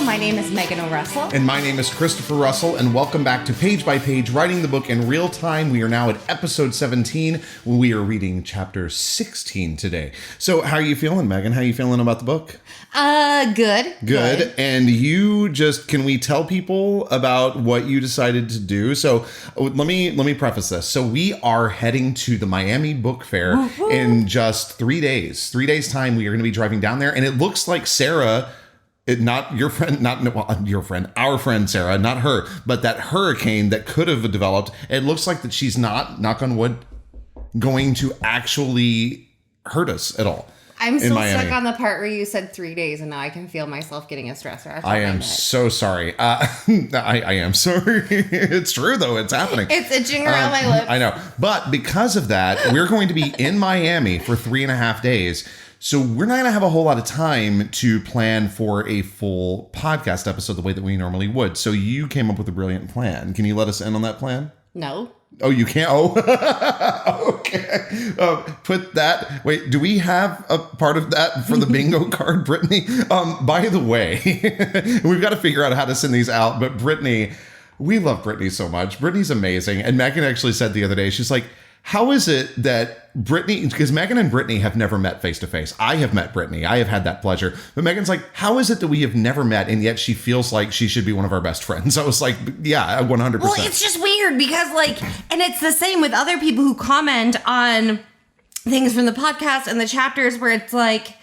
My name is Megan O'Russell. And my name is Christopher Russell, and welcome back to Page by Page, writing the book in real time. We are now at episode 17. We are reading chapter 16 today. So how are you feeling, Megan? How are you feeling about the book? Good. And can we tell people about what you decided to do? So let me preface this. So we are heading to the Miami Book Fair in just 3 days. 3 days time, we are going to be driving down there, and it looks like Sarah... our friend Sarah, not her, but that hurricane that could have developed, it looks like that she's not, knock on wood, going to actually hurt us at all. I'm still stuck on the part where you said 3 days, and now I can feel myself getting a stressor. I am so sorry. I am sorry. It's true, though. It's happening. It's itching around my lips. I know. But because of that, we're going to be in Miami for 3.5 days. So we're not going to have a whole lot of time to plan for a full podcast episode the way that we normally would. So you came up with a brilliant plan. Can you let us in on that plan? No. Oh, you can't? Oh, okay. Wait, do we have a part of that for the bingo card, Brittany? By the way, we've got to figure out how to send these out. But Brittany, we love Brittany so much. Brittany's amazing. And Megan actually said the other day, she's like, how is it that Brittany, because Megan and Brittany have never met face to face. I have met Brittany. I have had that pleasure. But Megan's like, how is it that we have never met and yet she feels like she should be one of our best friends? I was like, yeah, 100%. Well, it's just weird because and it's the same with other people who comment on things from the podcast and the chapters where it's like,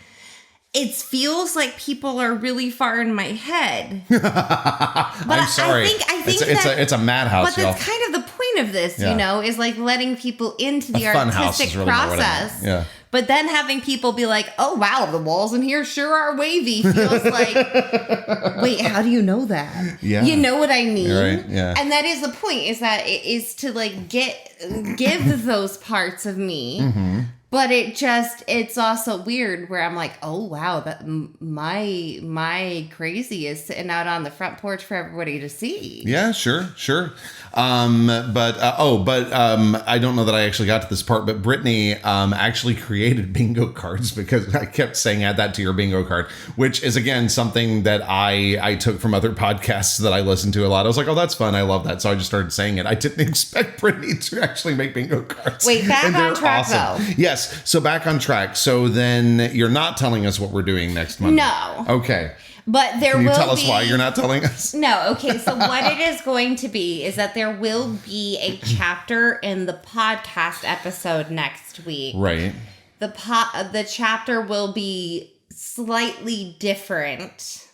it feels like people are really far in my head. But I'm sorry. I think it's a madhouse. But that's kind of the point of this, is like letting people into the artistic really process. Yeah. But then having people be like, oh, wow, the walls in here sure are wavy. Feels like, wait, how do you know that? Yeah. You know what I mean? You're right. Yeah. And that is the point, is that it is to give those parts of me. Mm-hmm. But it's also weird where I'm like, oh, wow, that my crazy is sitting out on the front porch for everybody to see. Yeah, sure. I don't know that I actually got to this part, but Brittany actually created bingo cards because I kept saying add that to your bingo card, which is, again, something that I took from other podcasts that I listen to a lot. I was like, oh, that's fun. I love that. So I just started saying it. I didn't expect Brittany to actually make bingo cards. Wait, back on track, though. Yes. So back on track. So then you're not telling us what we're doing next Monday. No. Okay. But Can you tell us why you're not telling us? No. Okay. So what it is going to be is that there will be a chapter in the podcast episode next week. Right. The chapter will be slightly different.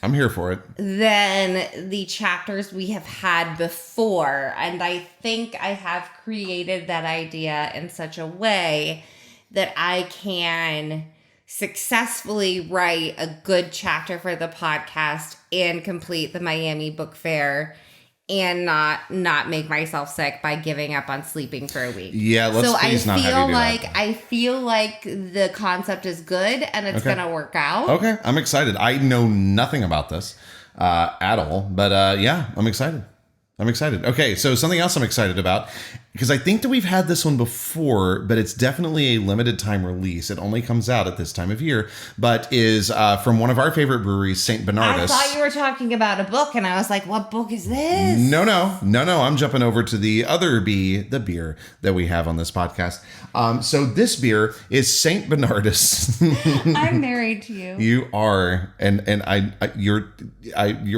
I'm here for it. Than the chapters we have had before. And I think I have created that idea in such a way that I can successfully write a good chapter for the podcast and complete the Miami Book Fair and not make myself sick by giving up on sleeping for a week. Yeah, please not have you do that. I feel like the concept is good and it's going to work out. Okay, I'm excited. I know nothing about this at all, but I'm excited. Okay, so something else I'm excited about, because I think that we've had this one before, but it's definitely a limited time release. It only comes out at this time of year, but is from one of our favorite breweries, St. Bernardus. I thought you were talking about a book, and I was like, what book is this? No. I'm jumping over to the other the beer that we have on this podcast. So this beer is St. Bernardus. I'm married to you. You are, and you're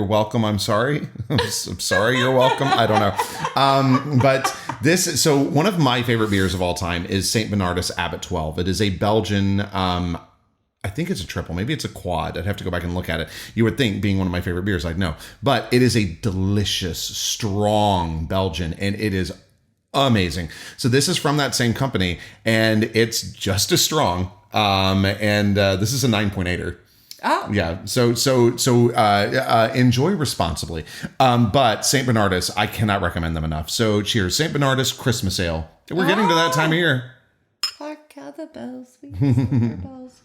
welcome. I'm sorry. I'm sorry. You're welcome. I don't know. But so one of my favorite beers of all time is St. Bernardus Abbot 12. It is a Belgian, I think it's a triple. Maybe it's a quad. I'd have to go back and look at it. You would think, being one of my favorite beers, I'd know. But it is a delicious, strong Belgian, and it is amazing. So this is from that same company, and it's just as strong. This is a 9.8er. Oh. Yeah. So enjoy responsibly. But St. Bernardus, I cannot recommend them enough. So cheers. St. Bernardus Christmas Ale. We're getting to that time of year. Hark how the bells, sweet silver bells.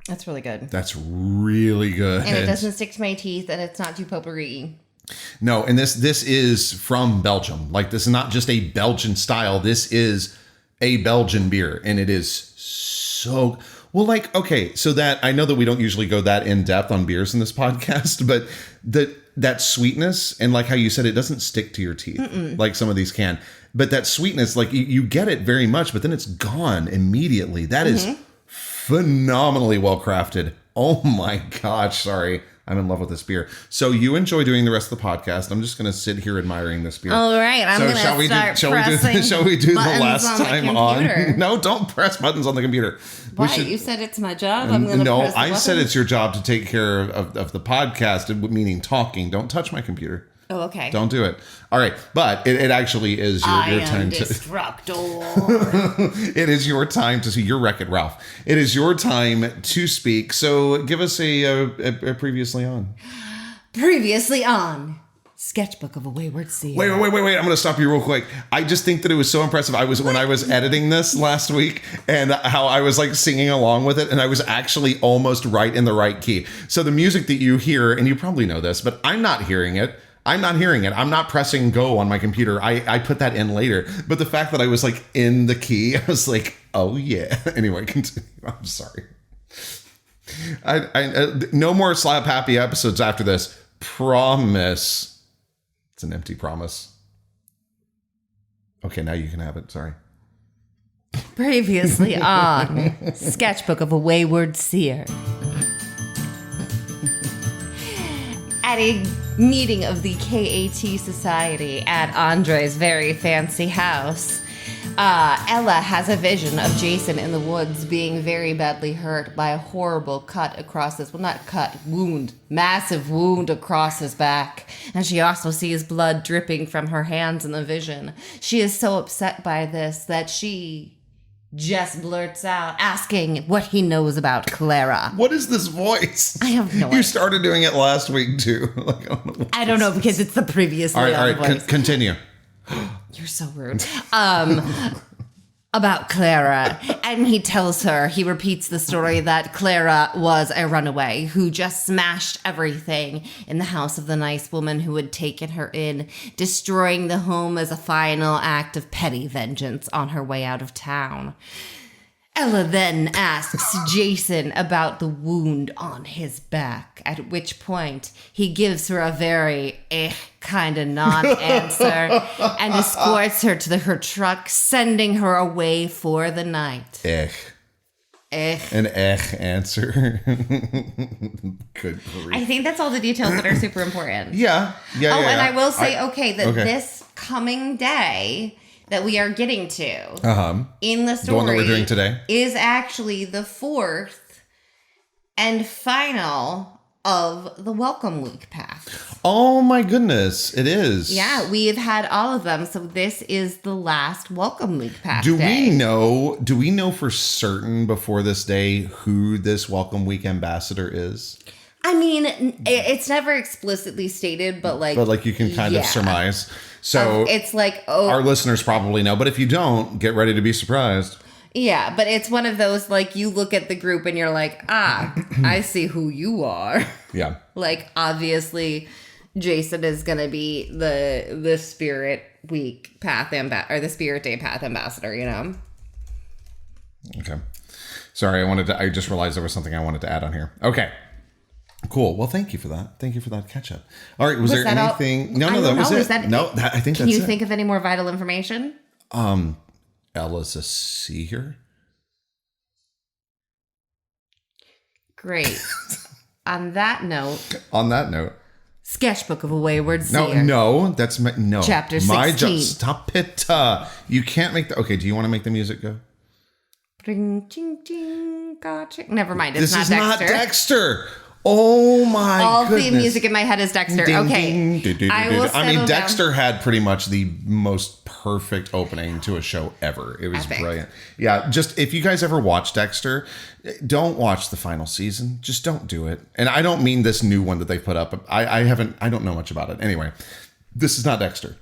That's really good. That's really good. And it doesn't stick to my teeth, and it's not too potpourri. No, and this is from Belgium. Like, this is not just a Belgian style. This is a Belgian beer, and it is so... Well, like, okay, so that I know that we don't usually go that in depth on beers in this podcast, but that sweetness and like how you said, it doesn't stick to your teeth like some of these can. But that sweetness, like you get it very much, but then it's gone immediately. That is phenomenally well crafted. Oh my gosh, sorry. I'm in love with this beer. So you enjoy doing the rest of the podcast. I'm just going to sit here admiring this beer. All right, I'm going to start pressing Shall we do the last on the time on? No, don't press buttons on the computer. Why? You said it's my job? I'm going to No, press the I button? said it's your job to take care of the podcast, meaning talking. Don't touch my computer. Oh, okay. Don't do it. All right. But it actually is your time to... Destructor. It is your time to see your Wreck-It Ralph. It is your time to speak. So give us a previously on. Previously on Sketchbook of a Wayward Seer. Wait. I'm going to stop you real quick. I just think that it was so impressive. When I was editing this last week and how I was like singing along with it, and I was actually almost right in the right key. So the music that you hear, and you probably know this, but I'm not hearing it. I'm not pressing go on my computer. I put that in later. But the fact that I was like in the key, I was like, oh yeah. Anyway, continue. I'm sorry. I no more slap happy episodes after this. Promise. It's an empty promise. Okay, now you can have it. Sorry. Previously on Sketchbook of a Wayward Seer. At a meeting of the KAT Society at Andre's very fancy house, Ella has a vision of Jason in the woods being very badly hurt by a horrible cut across his, massive wound across his back. And she also sees blood dripping from her hands in the vision. She is so upset by this that she just blurts out asking what he knows about Clara. What is this voice? I have no idea. You started doing it last week too. Like, I don't know because it's the previous all right, voice. Continue. You're so rude. About Clara. And he repeats the story that Clara was a runaway who just smashed everything in the house of the nice woman who had taken her in, destroying the home as a final act of petty vengeance on her way out of town. Ella then asks Jason about the wound on his back, at which point he gives her a very kind of non-answer and escorts her to her truck, sending her away for the night. An answer. Good grief. I think that's all the details that are super important. Yeah. And I will say, this coming day that we are getting to in the story, the one that we're doing today, is actually the fourth and final of the Welcome Week path. Oh my goodness, it is. Yeah, we have had all of them, so this is the last Welcome Week path. Do we know for certain before this day who this Welcome Week ambassador is? I mean, it's never explicitly stated, but you can kind of surmise. So it's like, our listeners probably know, but if you don't, get ready to be surprised. Yeah, but it's one of those, like, you look at the group and you're like, I see who you are. Yeah. Like, obviously, Jason is going to be the Spirit Week path or the Spirit Day path ambassador, you know? Okay. Sorry, I just realized there was something I wanted to add on here. Okay. Cool. Well, thank you for that. Thank you for that catch up. All right. Was there anything? No, that was it. I think that's it. Can you think of any more vital information? Ella's a seer. Great. On that note. Sketchbook of a Wayward Seer. No, that's no. Chapter 16. My job. Stop it. You can't make the. Okay. Do you want to make the music go? Ding, ding, ding, gotcha. Never mind. It's this not is Dexter. not Dexter. Oh my All goodness. theme music in my head is Dexter. Ding, okay. Ding, I mean, Dexter had pretty much the most perfect opening to a show ever. It was brilliant. Yeah, just if you guys ever watch Dexter, don't watch the final season. Just don't do it. And I don't mean this new one that they put up. I don't know much about it. Anyway, this is not Dexter.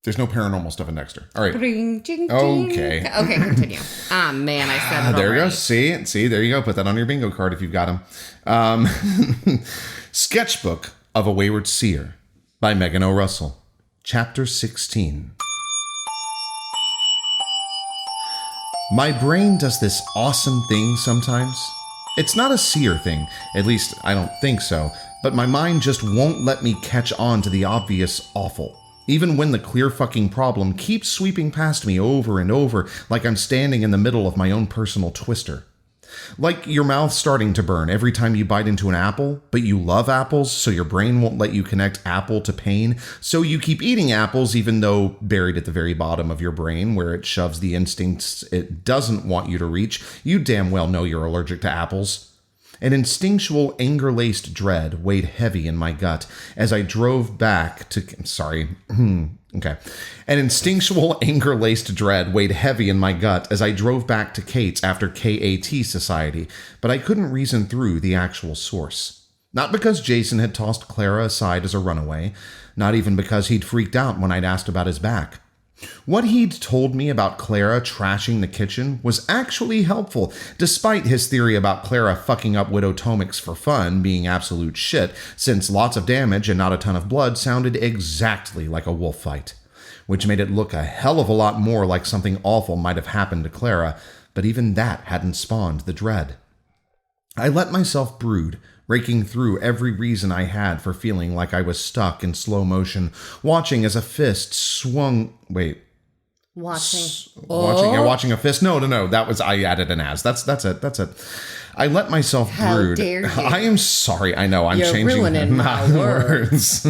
There's no paranormal stuff in Dexter. All right. Ding, ding, okay. Okay, continue. Man, I said it there you already. go. See, there you go. Put that on your bingo card if you've got them. Sketchbook of a Wayward Seer by Megan O. Russell. Chapter 16. My brain does this awesome thing sometimes. It's not a seer thing, at least I don't think so, but my mind just won't let me catch on to the obvious awful, even when the clear fucking problem keeps sweeping past me over and over like I'm standing in the middle of my own personal twister. Like your mouth starting to burn every time you bite into an apple, but you love apples, so your brain won't let you connect apple to pain, so you keep eating apples even though buried at the very bottom of your brain, where it shoves the instincts it doesn't want you to reach, you damn well know you're allergic to apples. An instinctual, anger-laced dread weighed heavy in my gut as I drove back to... Okay. An instinctual, anger-laced dread weighed heavy in my gut as I drove back to Kate's after KAT Society, but I couldn't reason through the actual source. Not because Jason had tossed Clara aside as a runaway, not even because he'd freaked out when I'd asked about his back. What he'd told me about Clara trashing the kitchen was actually helpful, despite his theory about Clara fucking up Widow Tomix for fun being absolute shit, since lots of damage and not a ton of blood sounded exactly like a wolf fight, which made it look a hell of a lot more like something awful might have happened to Clara, but even that hadn't spawned the dread. I let myself brood, raking through every reason I had for feeling like I was stuck in slow motion, watching as a fist swung... Watching a fist. No. That was, I added an as. That's it. I let myself brood. How dare you? I am sorry. I know. You're changing ruining my words.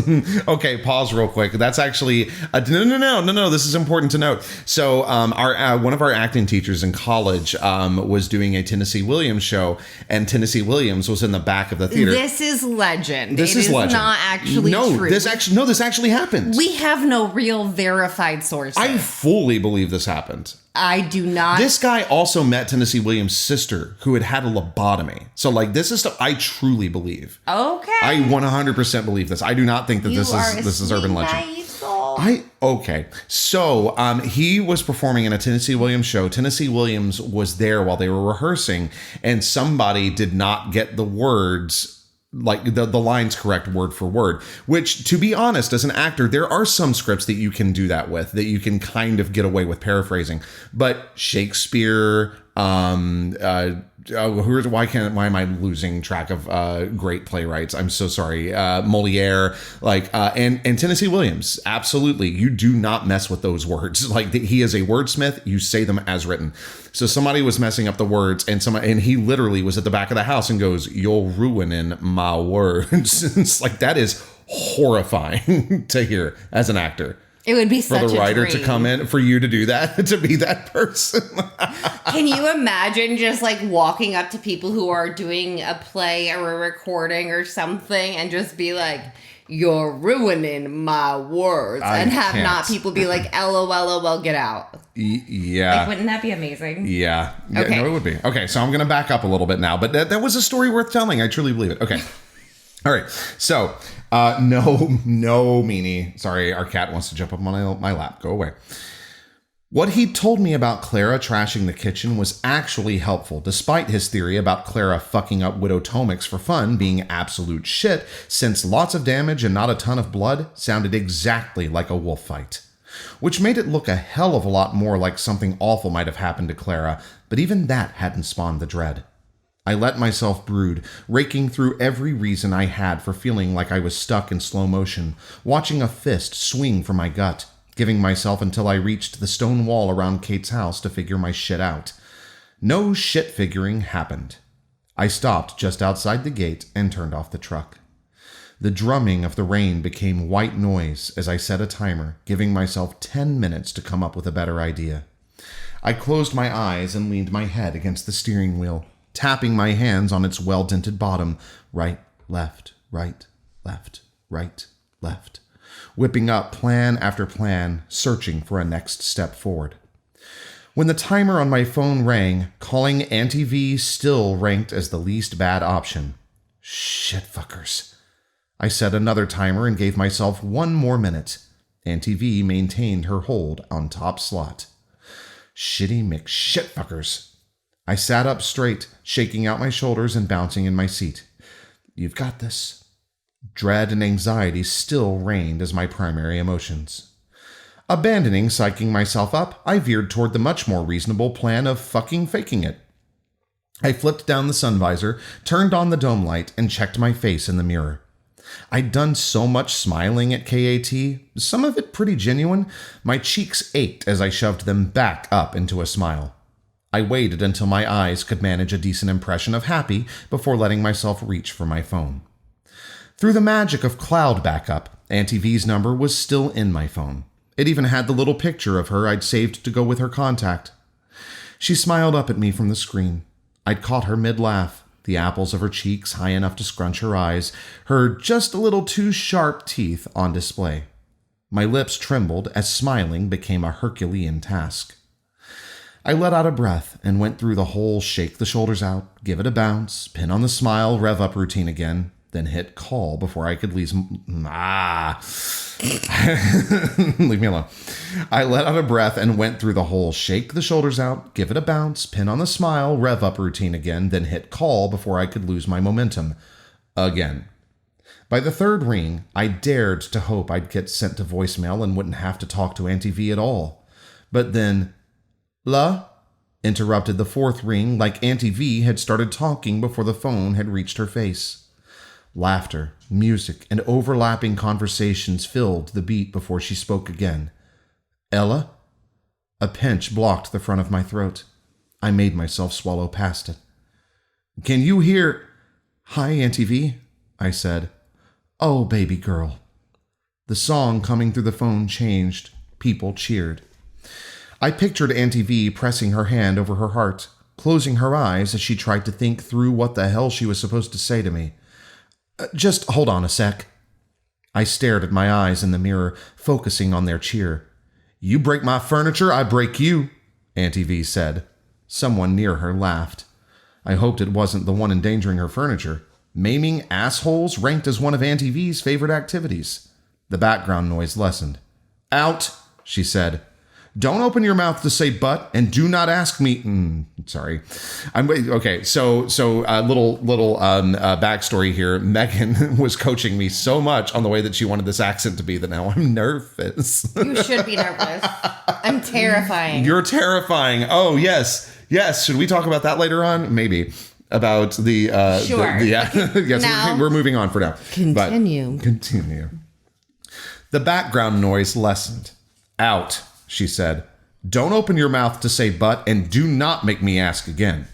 Okay, pause real quick. That's actually no. This is important to note. So, our one of our acting teachers in college was doing a Tennessee Williams show, and Tennessee Williams was in the back of the theater. This is legend. This is legend. Not actually true. This actually happened. We have no real verified sources. I fully believe this happened. I do not. This guy also met Tennessee Williams' sister, who had a lobotomy. So, this is stuff I truly believe. Okay. I 100% believe this. I do not think that this is urban legend. Okay. So, he was performing in a Tennessee Williams show. Tennessee Williams was there while they were rehearsing, and somebody did not get the words, like the lines correct word for word, which, to be honest, as an actor, there are some scripts that you can do that with, that you can kind of get away with paraphrasing. But Shakespeare, why am I losing track of great playwrights? I'm so sorry. Moliere, and Tennessee Williams. Absolutely. You do not mess with those words. He is a wordsmith. You say them as written. So somebody was messing up the words, and he literally was at the back of the house and goes, "You're ruining my words." It's that is horrifying to hear as an actor. It would be such a dream. For the writer to come in, for you to do that, to be that person. Can you imagine just walking up to people who are doing a play or a recording or something and just be like, "You're ruining my words," and have not people be like, "LOL, get out." Yeah. Wouldn't that be amazing? Yeah. Okay. No, it would be. Okay, so I'm going to back up a little bit now, but that was a story worth telling. I truly believe it. Okay. All right. So, no, meanie. Sorry, our cat wants to jump up on my lap. Go away. What he told me about Clara trashing the kitchen was actually helpful, despite his theory about Clara fucking up Widow Tomix for fun being absolute shit, since lots of damage and not a ton of blood sounded exactly like a wolf fight. Which made it look a hell of a lot more like something awful might have happened to Clara, but even that hadn't spawned the dread. I let myself brood, raking through every reason I had for feeling like I was stuck in slow motion, watching a fist swing from my gut, giving myself until I reached the stone wall around Kate's house to figure my shit out. No shit figuring happened. I stopped just outside the gate and turned off the truck. The drumming of the rain became white noise as I set a timer, giving myself 10 minutes to come up with a better idea. I closed my eyes and leaned my head against the steering wheel, tapping my hands on its well-dented bottom, right, left, right, left, right, left, whipping up plan after plan, searching for a next step forward. When the timer on my phone rang, calling Auntie V still ranked as the least bad option. Shit fuckers. I set another timer and gave myself 1 more minute. Auntie V maintained her hold on top slot. Shitty McShitfuckers. I sat up straight, shaking out my shoulders and bouncing in my seat. You've got this. Dread and anxiety still reigned as my primary emotions. Abandoning psyching myself up, I veered toward the much more reasonable plan of fucking faking it. I flipped down the sun visor, turned on the dome light, and checked my face in the mirror. I'd done so much smiling at KAT, some of it pretty genuine, my cheeks ached as I shoved them back up into a smile. I waited until my eyes could manage a decent impression of happy before letting myself reach for my phone. Through the magic of cloud backup, Auntie V's number was still in my phone. It even had the little picture of her I'd saved to go with her contact. She smiled up at me from the screen. I'd caught her mid-laugh, the apples of her cheeks high enough to scrunch her eyes, her just a little too sharp teeth on display. My lips trembled as smiling became a Herculean task. I let out a breath and went through the whole shake the shoulders out, give it a bounce, pin on the smile, rev up routine again, then hit call before I could leave. Leave me alone. I let out a breath and went through the whole shake the shoulders out, give it a bounce, pin on the smile, rev up routine again, then hit call before I could lose my momentum. Again. By the third ring, I dared to hope I'd get sent to voicemail and wouldn't have to talk to Auntie V at all. But then, "La?" interrupted the fourth ring like Auntie V had started talking before the phone had reached her face. Laughter, music, and overlapping conversations filled the beat before she spoke again. "Ella?" A pinch blocked the front of my throat. I made myself swallow past it. "Can you hear—" "Hi, Auntie V," I said. "Oh, baby girl." The song coming through the phone changed. People cheered. I pictured Auntie V pressing her hand over her heart, closing her eyes as she tried to think through what the hell she was supposed to say to me. Just hold on a sec." I stared at my eyes in the mirror, focusing on their cheer. "You break my furniture, I break you," Auntie V said. Someone near her laughed. I hoped it wasn't the one endangering her furniture. Maiming assholes ranked as one of Auntie V's favorite activities. The background noise lessened. "Out," she said. "Don't open your mouth to say but, and do not ask me." Sorry. Okay. So little backstory here. Megan was coaching me so much on the way that she wanted this accent to be that now I'm nervous. You should be nervous. I'm terrifying. You're terrifying. Oh yes. Should we talk about that later on? Maybe about the. Sure. Yes. No. We're moving on for now. Continue. Continue. The background noise lessened. "Out," she said. "Don't open your mouth to say but, and do not make me ask again."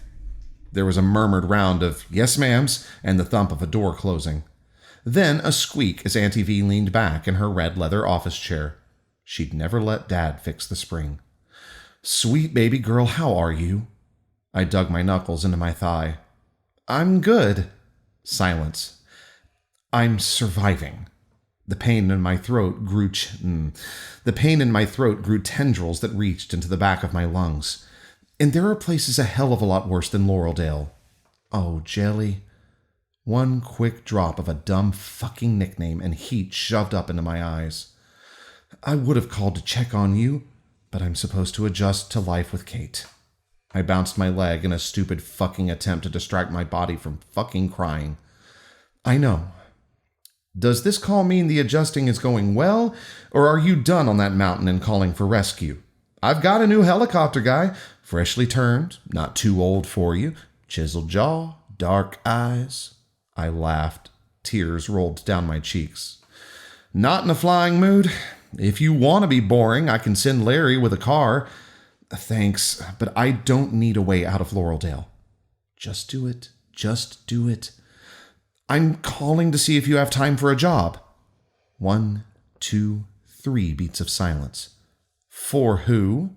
There was a murmured round of "yes ma'ams" and the thump of a door closing. Then a squeak as Auntie V leaned back in her red leather office chair. She'd never let Dad fix the spring. "Sweet baby girl, how are you?" I dug my knuckles into my thigh. "I'm good." Silence. "I'm surviving." The pain in my throat grew tendrils that reached into the back of my lungs. And there are places a hell of a lot worse than Laureldale. Oh, Jelly. One quick drop of a dumb fucking nickname and heat shoved up into my eyes. "I would have called to check on you, but I'm supposed to adjust to life with Kate." I bounced my leg in a stupid fucking attempt to distract my body from fucking crying. "I know. Does this call mean the adjusting is going well, or are you done on that mountain and calling for rescue? I've got a new helicopter guy, freshly turned, not too old for you, chiseled jaw, dark eyes." I laughed. Tears rolled down my cheeks. "Not in a flying mood. If you want to be boring, I can send Larry with a car." "Thanks, but I don't need a way out of Laureldale." "Just do it. Just do it." "I'm calling to see if you have time for a job." 1, 2, 3 beats of silence. "For who?"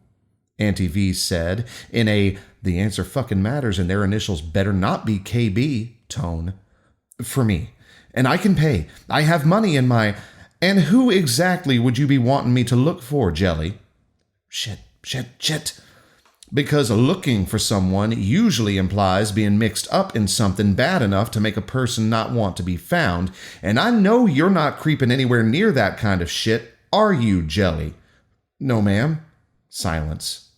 Auntie V said in a "the answer fucking matters and their initials better not be KB" tone. "For me. And I can pay. I have money in my—" "And who exactly would you be wanting me to look for, Jelly?" Shit. Because looking for someone usually implies being mixed up in something bad enough to make a person not want to be found, and I know you're not creeping anywhere near that kind of shit, are you, Jelly? "No, ma'am." Silence.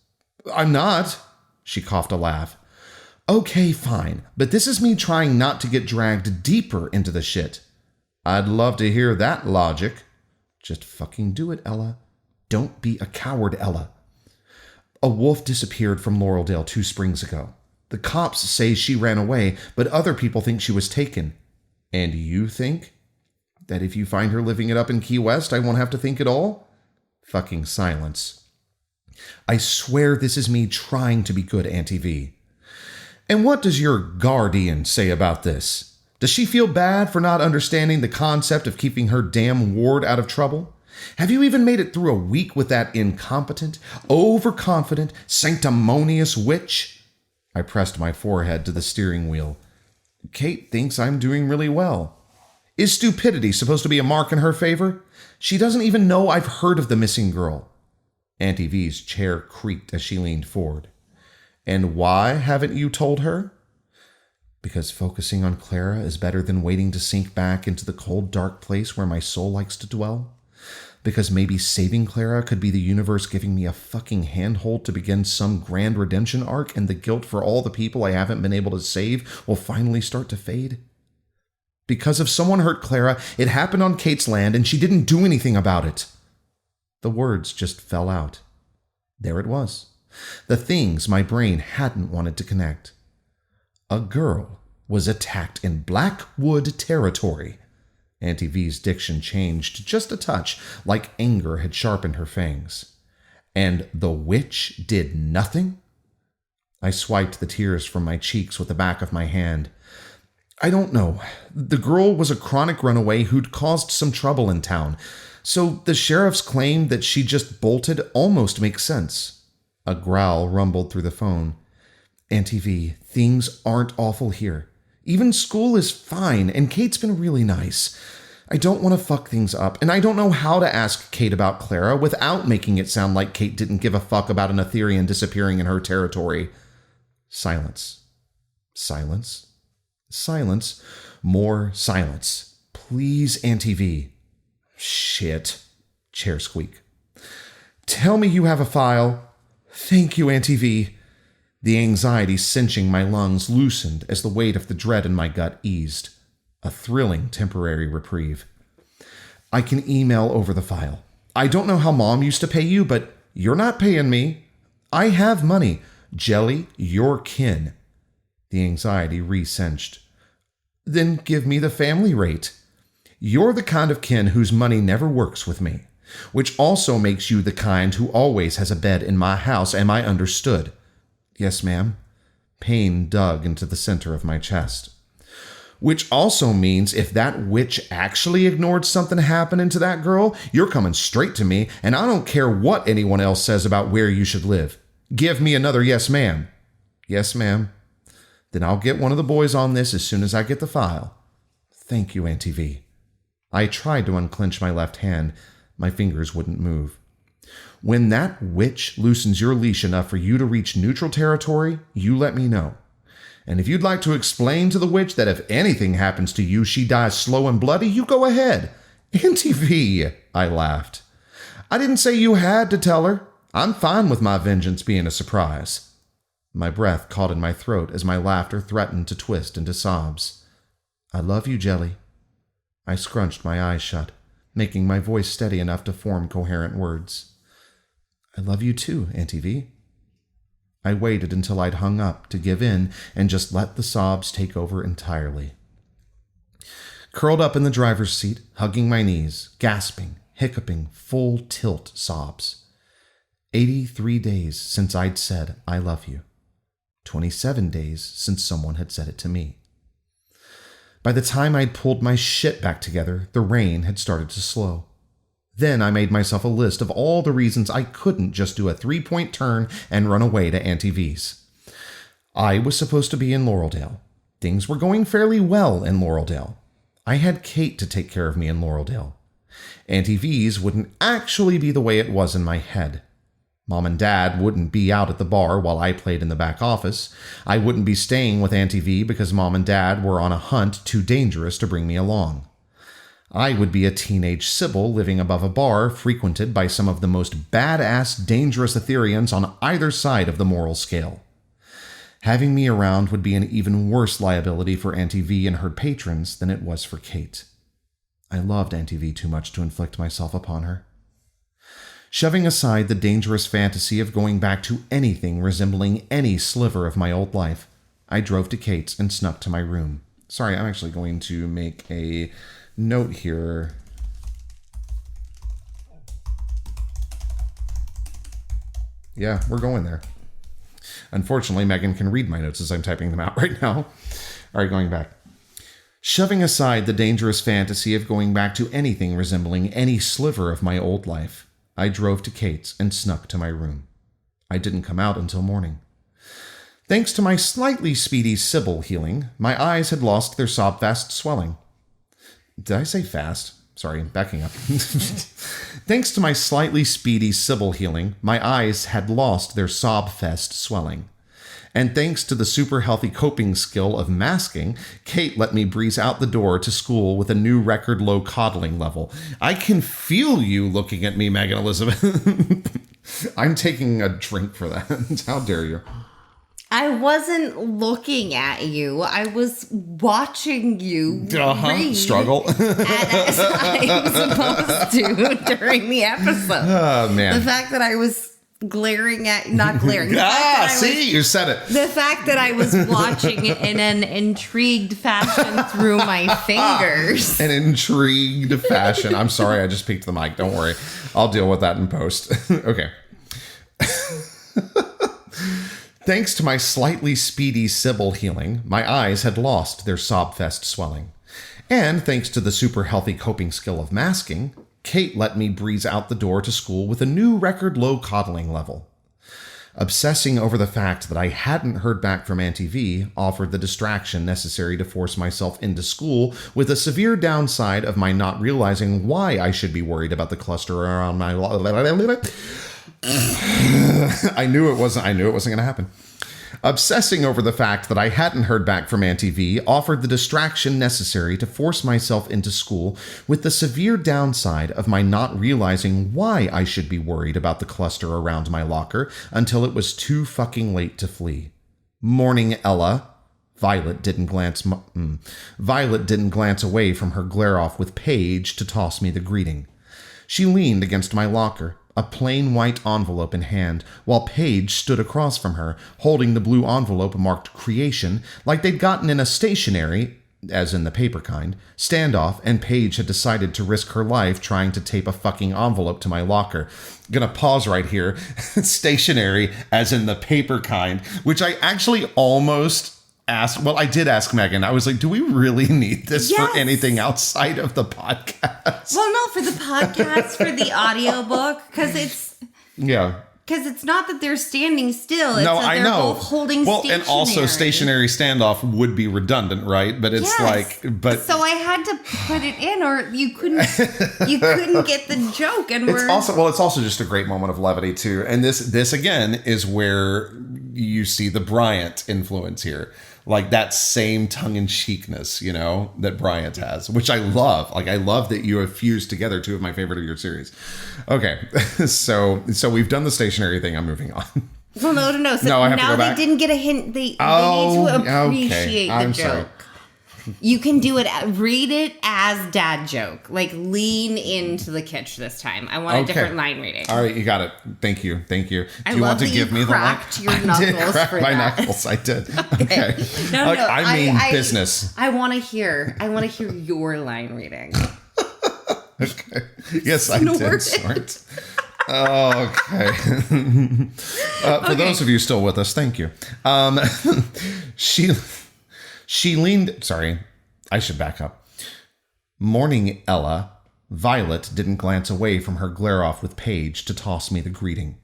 "I'm not." She coughed a laugh. "Okay, fine, but this is me trying not to get dragged deeper into the shit." "I'd love to hear that logic." "Just fucking do it, Ella. Don't be a coward, Ella. A wolf disappeared from Laureldale 2 springs ago. The cops say she ran away, but other people think she was taken. And you think that if you find her living it up in Key West, I won't have to think at all? Fucking silence. I swear this is me trying to be good, Auntie V. And what does your guardian say about this? Does she feel bad for not understanding the concept of keeping her damn ward out of trouble? Have you even made it through a week with that incompetent, overconfident, sanctimonious witch? I pressed my forehead to the steering wheel. Kate thinks I'm doing really well. Is stupidity supposed to be a mark in her favor? She doesn't even know I've heard of the missing girl. Auntie V's chair creaked as she leaned forward. And why haven't you told her? Because focusing on Clara is better than waiting to sink back into the cold, dark place where my soul likes to dwell? Because maybe saving Clara could be the universe giving me a fucking handhold to begin some grand redemption arc, and the guilt for all the people I haven't been able to save will finally start to fade? Because if someone hurt Clara, it happened on Kate's land and she didn't do anything about it. The words just fell out. There it was. The things my brain hadn't wanted to connect. A girl was attacked in Blackwood territory. Auntie V's diction changed just a touch, like anger had sharpened her fangs. And the witch did nothing? I swiped the tears from my cheeks with the back of my hand. I don't know. The girl was a chronic runaway who'd caused some trouble in town, so the sheriff's claim that she just bolted almost makes sense. A growl rumbled through the phone. Auntie V, things aren't awful here. Even school is fine, and Kate's been really nice. I don't want to fuck things up, and I don't know how to ask Kate about Clara without making it sound like Kate didn't give a fuck about an Etherean disappearing in her territory. Silence. Silence. Silence. More silence. Please, Auntie V. Shit. Chair squeak. Tell me you have a file. Thank you, Auntie V. The anxiety cinching my lungs loosened as the weight of the dread in my gut eased. A thrilling temporary reprieve. I can email over the file. I don't know how Mom used to pay you, but you're not paying me. I have money. Jelly, you're kin. The anxiety re-cinched. Then give me the family rate. You're the kind of kin whose money never works with me, which also makes you the kind who always has a bed in my house. Am I understood? Yes, ma'am. Pain dug into the center of my chest. Which also means if that witch actually ignored something happening to that girl, you're coming straight to me, and I don't care what anyone else says about where you should live. Give me another yes, ma'am. Yes, ma'am. Then I'll get one of the boys on this as soon as I get the file. Thank you, Auntie V. I tried to unclench my left hand. My fingers wouldn't move. When that witch loosens your leash enough for you to reach neutral territory, you let me know. And if you'd like to explain to the witch that if anything happens to you, she dies slow and bloody, you go ahead. Auntie V, I laughed. I didn't say you had to tell her. I'm fine with my vengeance being a surprise. My breath caught in my throat as my laughter threatened to twist into sobs. I love you, Jelly. I scrunched my eyes shut, making my voice steady enough to form coherent words. I love you too, Auntie V. I waited until I'd hung up to give in and just let the sobs take over entirely. Curled up in the driver's seat, hugging my knees, gasping, hiccuping, full tilt sobs. 83 days since I'd said, I love you. 27 days since someone had said it to me. By the time I'd pulled my shit back together, the rain had started to slow. Then I made myself a list of all the reasons I couldn't just do a 3-point turn and run away to Auntie V's. I was supposed to be in Laureldale. Things were going fairly well in Laureldale. I had Kate to take care of me in Laureldale. Auntie V's wouldn't actually be the way it was in my head. Mom and Dad wouldn't be out at the bar while I played in the back office. I wouldn't be staying with Auntie V because Mom and Dad were on a hunt too dangerous to bring me along. I would be a teenage Sybil living above a bar frequented by some of the most badass, dangerous Ethereans on either side of the moral scale. Having me around would be an even worse liability for Auntie V and her patrons than it was for Kate. I loved Auntie V too much to inflict myself upon her. Shoving aside the dangerous fantasy of going back to anything resembling any sliver of my old life, I drove to Kate's and snuck to my room. Sorry, I'm actually going to make a note here. Yeah, we're going there. Unfortunately, Megan can read my notes as I'm typing them out right now. All right, going back. Shoving aside the dangerous fantasy of going back to anything resembling any sliver of my old life, I drove to Kate's and snuck to my room. I didn't come out until morning. Thanks to my slightly speedy Sybil healing, my eyes had lost their sob-fast swelling. Did I say fast? Sorry, backing up. Thanks to my slightly speedy Sybil healing, my eyes had lost their sob-fest swelling. And thanks to the super healthy coping skill of masking, Kate let me breeze out the door to school with a new record low coddling level. I can feel you looking at me, Megan Elizabeth. I'm taking a drink for that. How dare you? I wasn't looking at you. I was watching you read. Struggle. As I'm supposed to during the episode. Oh, man. The fact that I was glaring at, not glaring. You said it. The fact that I was watching it in an intrigued fashion through my fingers. An intrigued fashion. I'm sorry, I just peeked the mic. Don't worry. I'll deal with that in post. Okay. Thanks to my slightly speedy Sybil healing, my eyes had lost their sob-fest swelling. And thanks to the super healthy coping skill of masking, Kate let me breeze out the door to school with a new record low coddling level. Obsessing over the fact that I hadn't heard back from Auntie V offered the distraction necessary to force myself into school, with a severe downside of my not realizing why I should be worried about the cluster around my... I knew it wasn't going to happen. Obsessing over the fact that I hadn't heard back from Auntie V offered the distraction necessary to force myself into school, with the severe downside of my not realizing why I should be worried about the cluster around my locker until it was too fucking late to flee. Morning, Ella. Violet didn't glance away from her glare-off with Paige to toss me the greeting. She leaned against my locker, a plain white envelope in hand, while Paige stood across from her, holding the blue envelope marked Creation, like they'd gotten in a stationary, as in the paper kind, standoff, and Paige had decided to risk her life trying to tape a fucking envelope to my locker. Gonna pause right here. Stationary, as in the paper kind, which I actually almost asked. Well, I did ask Megan. I was like, do we really need this for anything outside of the podcast? Well, no, for the podcast, for the audiobook, because it's... Yeah. Because it's not that they're standing still. It's no, that they're both holding stationary. And also stationary standoff would be redundant, right? But it's So I had to put it in, or you couldn't get the joke. And it's also just a great moment of levity too. And this again is where you see the Bryant influence here. Like that same tongue-in-cheekness, that Bryant has, which I love. Like, I love that you have fused together two of my favorite of your series. Okay, so we've done the stationary thing. I'm moving on. Well, no. So no, I have to go back. They didn't get a hint. They need to appreciate the joke. Sorry. You can do it. Read it as dad joke. Like, lean into the kitsch this time. I want a different line reading. All right, you got it. Thank you. Do you want to give me the line? I did crack my knuckles. I did. Okay. No. I mean business. I want to hear your line reading. Okay. Yes, I did. Snort. Okay. For those of you still with us, thank you. She leaned... Sorry, I should back up. Morning, Ella. Violet didn't glance away from her glare-off with Paige to toss me the greeting.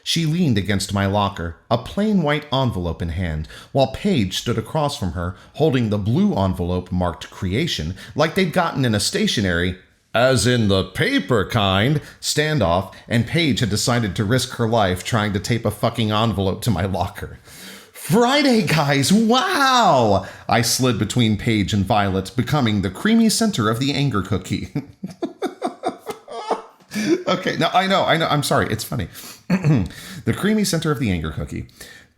She leaned against my locker, a plain white envelope in hand, while Paige stood across from her, holding the blue envelope marked Creation, like they'd gotten in a stationary, as in the paper kind, standoff, and Paige had decided to risk her life trying to tape a fucking envelope to my locker. Friday, guys, wow! I slid between Paige and Violet, becoming the creamy center of the anger cookie. Okay, no, I know, I'm sorry, it's funny. The creamy center of the anger cookie.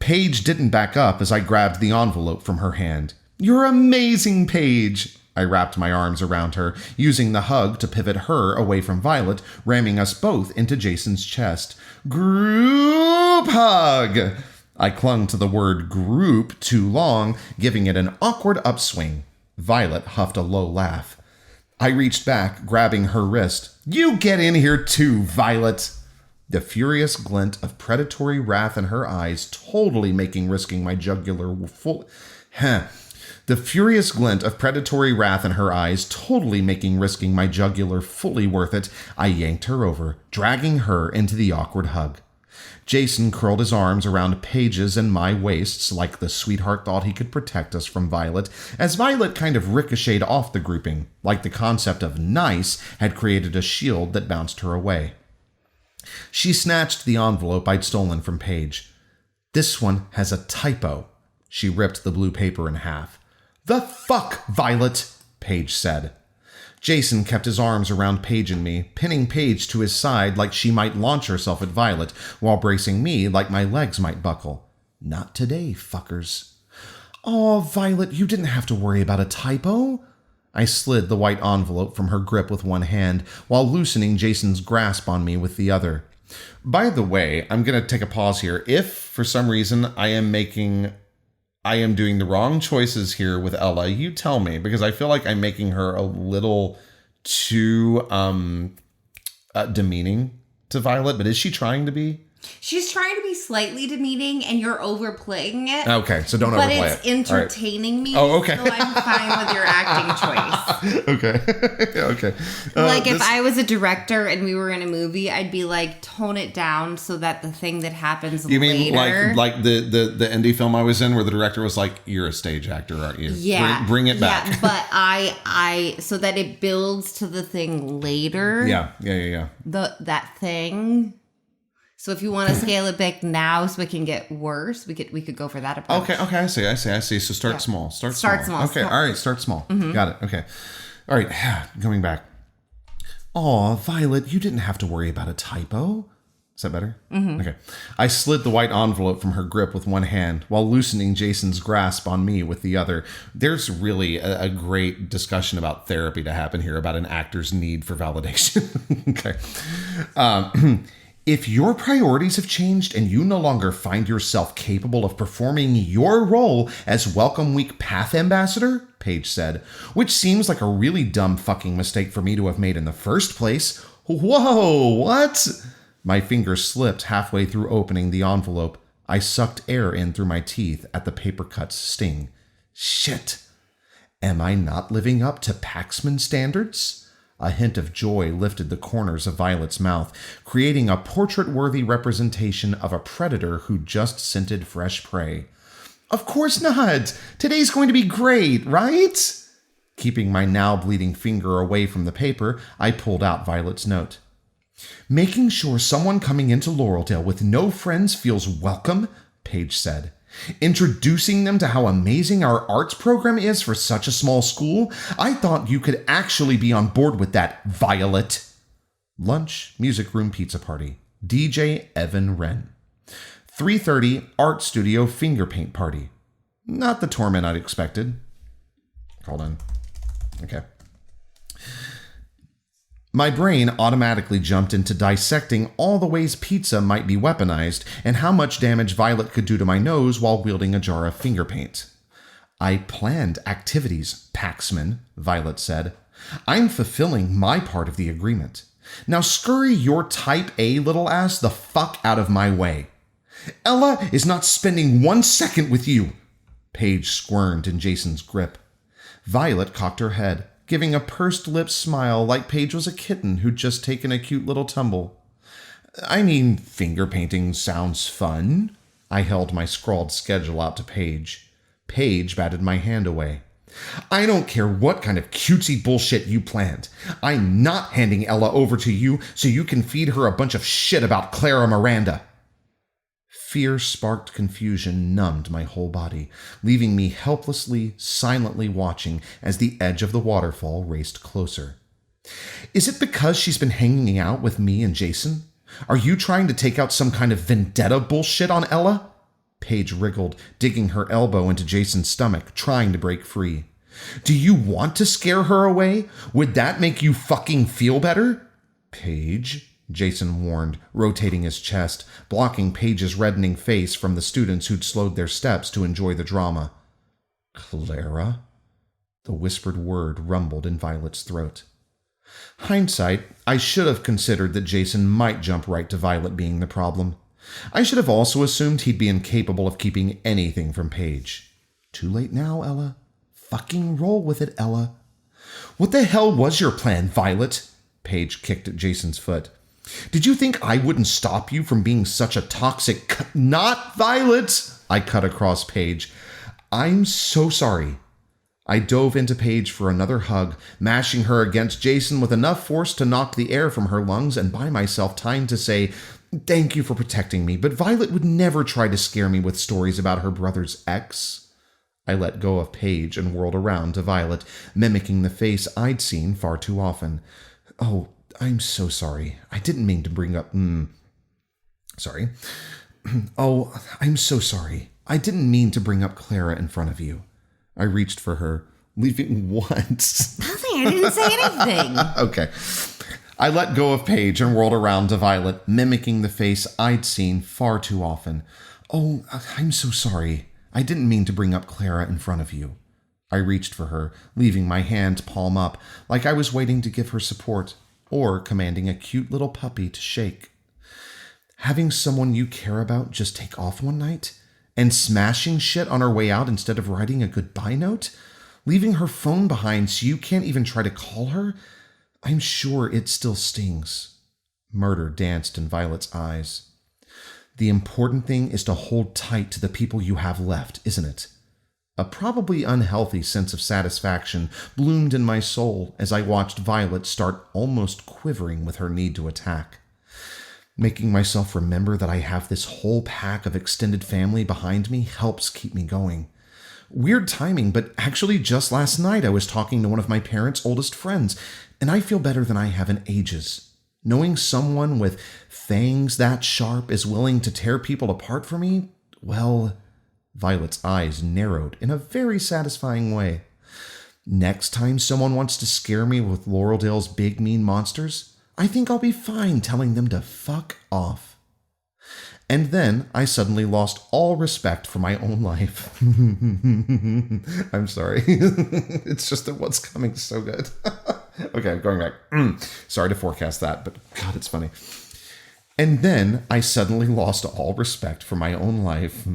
Paige didn't back up as I grabbed the envelope from her hand. You're amazing, Paige! I wrapped my arms around her, using the hug to pivot her away from Violet, ramming us both into Jason's chest. Group hug! I clung to the word group too long, giving it an awkward upswing. Violet huffed a low laugh. I reached back, grabbing her wrist. You get in here too, Violet! The furious glint of predatory wrath in her eyes totally making risking my jugular full... The furious glint of predatory wrath in her eyes totally making risking my jugular fully worth it, I yanked her over, dragging her into the awkward hug. Jason curled his arms around Paige's and my waists like the sweetheart thought he could protect us from Violet, as Violet kind of ricocheted off the grouping, like the concept of nice had created a shield that bounced her away. She snatched the envelope I'd stolen from Paige. This one has a typo. She ripped the blue paper in half. The fuck, Violet, Paige said. Jason kept his arms around Paige and me, pinning Paige to his side like she might launch herself at Violet, while bracing me like my legs might buckle. Not today, fuckers. Aw, Violet, you didn't have to worry about a typo. I slid the white envelope from her grip with one hand, while loosening Jason's grasp on me with the other. By the way, I'm going to take a pause here. If, for some reason, I am doing the wrong choices here with Ella, you tell me, because I feel like I'm making her a little too demeaning to Violet, but is she trying to be? She's trying to be slightly demeaning, and you're overplaying it. Okay, so don't overplay it. But it's entertaining me. Oh, okay. So I'm fine with your acting choice. Okay. Okay. If I was a director and we were in a movie, I'd be like, tone it down so that the thing that happens later. You mean like the indie film I was in where the director was like, you're a stage actor, aren't you? Yeah. Bring it back. Yeah, but I so that it builds to the thing later. Yeah. That thing. So if you want to scale it back now so it can get worse, we could go for that approach. Okay, I see. So start small. Start small. Okay, small. all right, start small. Mm-hmm. Got it. Okay. All right, going back. Aw, Violet, you didn't have to worry about a typo. Is that better? Mm-hmm. Okay. I slid the white envelope from her grip with one hand while loosening Jason's grasp on me with the other. There's really a great discussion about therapy to happen here, about an actor's need for validation. Okay. If your priorities have changed and you no longer find yourself capable of performing your role as Welcome Week Path Ambassador, Paige said, which seems like a really dumb fucking mistake for me to have made in the first place. Whoa, what? My fingers slipped halfway through opening the envelope. I sucked air in through my teeth at the paper cut's sting. Shit. Am I not living up to Paxman standards? A hint of joy lifted the corners of Violet's mouth, creating a portrait-worthy representation of a predator who just scented fresh prey. Of course not! Today's going to be great, right? Keeping my now bleeding finger away from the paper, I pulled out Violet's note. Making sure someone coming into Laureldale with no friends feels welcome, Paige said. Introducing them to how amazing our arts program is for such a small school? I thought you could actually be on board with that, Violet. Lunch, music room pizza party. DJ Evan Wren. 3:30 art studio finger paint party. Not the torment I'd expected. Hold on. Okay. My brain automatically jumped into dissecting all the ways pizza might be weaponized and how much damage Violet could do to my nose while wielding a jar of finger paint. I planned activities, Paxman, Violet said. I'm fulfilling my part of the agreement. Now scurry your type A little ass the fuck out of my way. Ella is not spending 1 second with you. Paige squirmed in Jason's grip. Violet cocked her head, giving a pursed lips smile like Paige was a kitten who'd just taken a cute little tumble. I mean, finger painting sounds fun. I held my scrawled schedule out to Paige. Paige batted my hand away. I don't care what kind of cutesy bullshit you planned. I'm not handing Ella over to you so you can feed her a bunch of shit about Clara Miranda. Fear-sparked confusion numbed my whole body, leaving me helplessly, silently watching as the edge of the waterfall raced closer. Is it because she's been hanging out with me and Jason? Are you trying to take out some kind of vendetta bullshit on Ella? Paige wriggled, digging her elbow into Jason's stomach, trying to break free. Do you want to scare her away? Would that make you fucking feel better? Paige, Jason warned, rotating his chest, blocking Paige's reddening face from the students who'd slowed their steps to enjoy the drama. Clara? The whispered word rumbled in Violet's throat. Hindsight, I should have considered that Jason might jump right to Violet being the problem. I should have also assumed he'd be incapable of keeping anything from Paige. Too late now, Ella. Fucking roll with it, Ella. What the hell was your plan, Violet? Paige kicked at Jason's foot. Did you think I wouldn't stop you from being such a toxic... Not Violet! I cut across Paige. I'm so sorry. I dove into Paige for another hug, mashing her against Jason with enough force to knock the air from her lungs and buy myself time to say, thank you for protecting me, but Violet would never try to scare me with stories about her brother's ex. I let go of Paige and whirled around to Violet, mimicking the face I'd seen far too often. Oh, I'm so sorry. I didn't mean to bring up... Sorry. Oh, I'm so sorry. I didn't mean to bring up Clara in front of you. I reached for her, leaving what? Nothing. I didn't say anything. Okay. I let go of Paige and whirled around to Violet, mimicking the face I'd seen far too often. Oh, I'm so sorry. I didn't mean to bring up Clara in front of you. I reached for her, leaving my hand palm up, like I was waiting to give her support, or commanding a cute little puppy to shake. Having someone you care about just take off one night? And smashing shit on her way out instead of writing a goodbye note? Leaving her phone behind so you can't even try to call her? I'm sure it still stings. Murder danced in Violet's eyes. The important thing is to hold tight to the people you have left, isn't it? A probably unhealthy sense of satisfaction bloomed in my soul as I watched Violet start almost quivering with her need to attack. Making myself remember that I have this whole pack of extended family behind me helps keep me going. Weird timing, but actually just last night I was talking to one of my parents' oldest friends, and I feel better than I have in ages. Knowing someone with fangs that sharp is willing to tear people apart for me, well... Violet's eyes narrowed in a very satisfying way. Next time someone wants to scare me with Lauraldale's big mean monsters, I think I'll be fine telling them to fuck off. And then I suddenly lost all respect for my own life. I'm sorry. It's just that what's coming is so good. Okay, I'm going back. Sorry to forecast that, but God, it's funny. And then I suddenly lost all respect for my own life.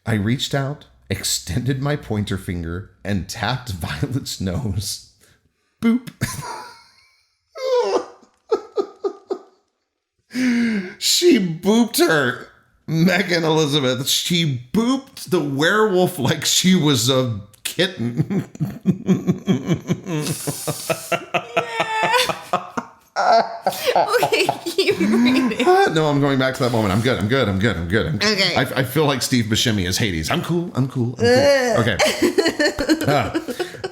I reached out, extended my pointer finger, and tapped Violet's nose. Boop. She booped her. Megan Elizabeth. She booped the werewolf like she was a kitten. Okay, keep reading. No, I'm going back to that moment. I'm good. Okay. I feel like Steve Buscemi as Hades. I'm cool. Okay.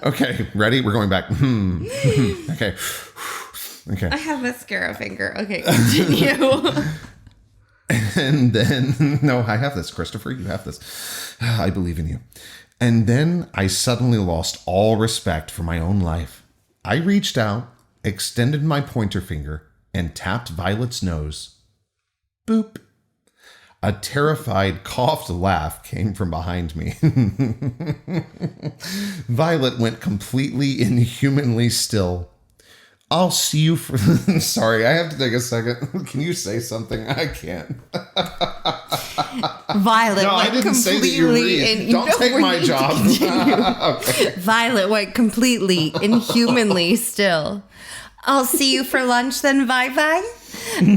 Okay, ready? We're going back. Okay. Okay. I have mascara finger. Okay, continue. And then, no, I have this, Christopher. You have this. I believe in you. And then I suddenly lost all respect for my own life. I reached out, extended my pointer finger, and tapped Violet's nose. Boop. A terrified, coughed laugh came from behind me. Violet went completely inhumanly still. I'll see you for... Sorry, I have to take a second. Can you say something? I can't. Violet No, I went didn't say that you completely... read. Don't take my job. Okay. Violet went completely, inhumanly still. I'll see you for lunch then, Vi-Vi.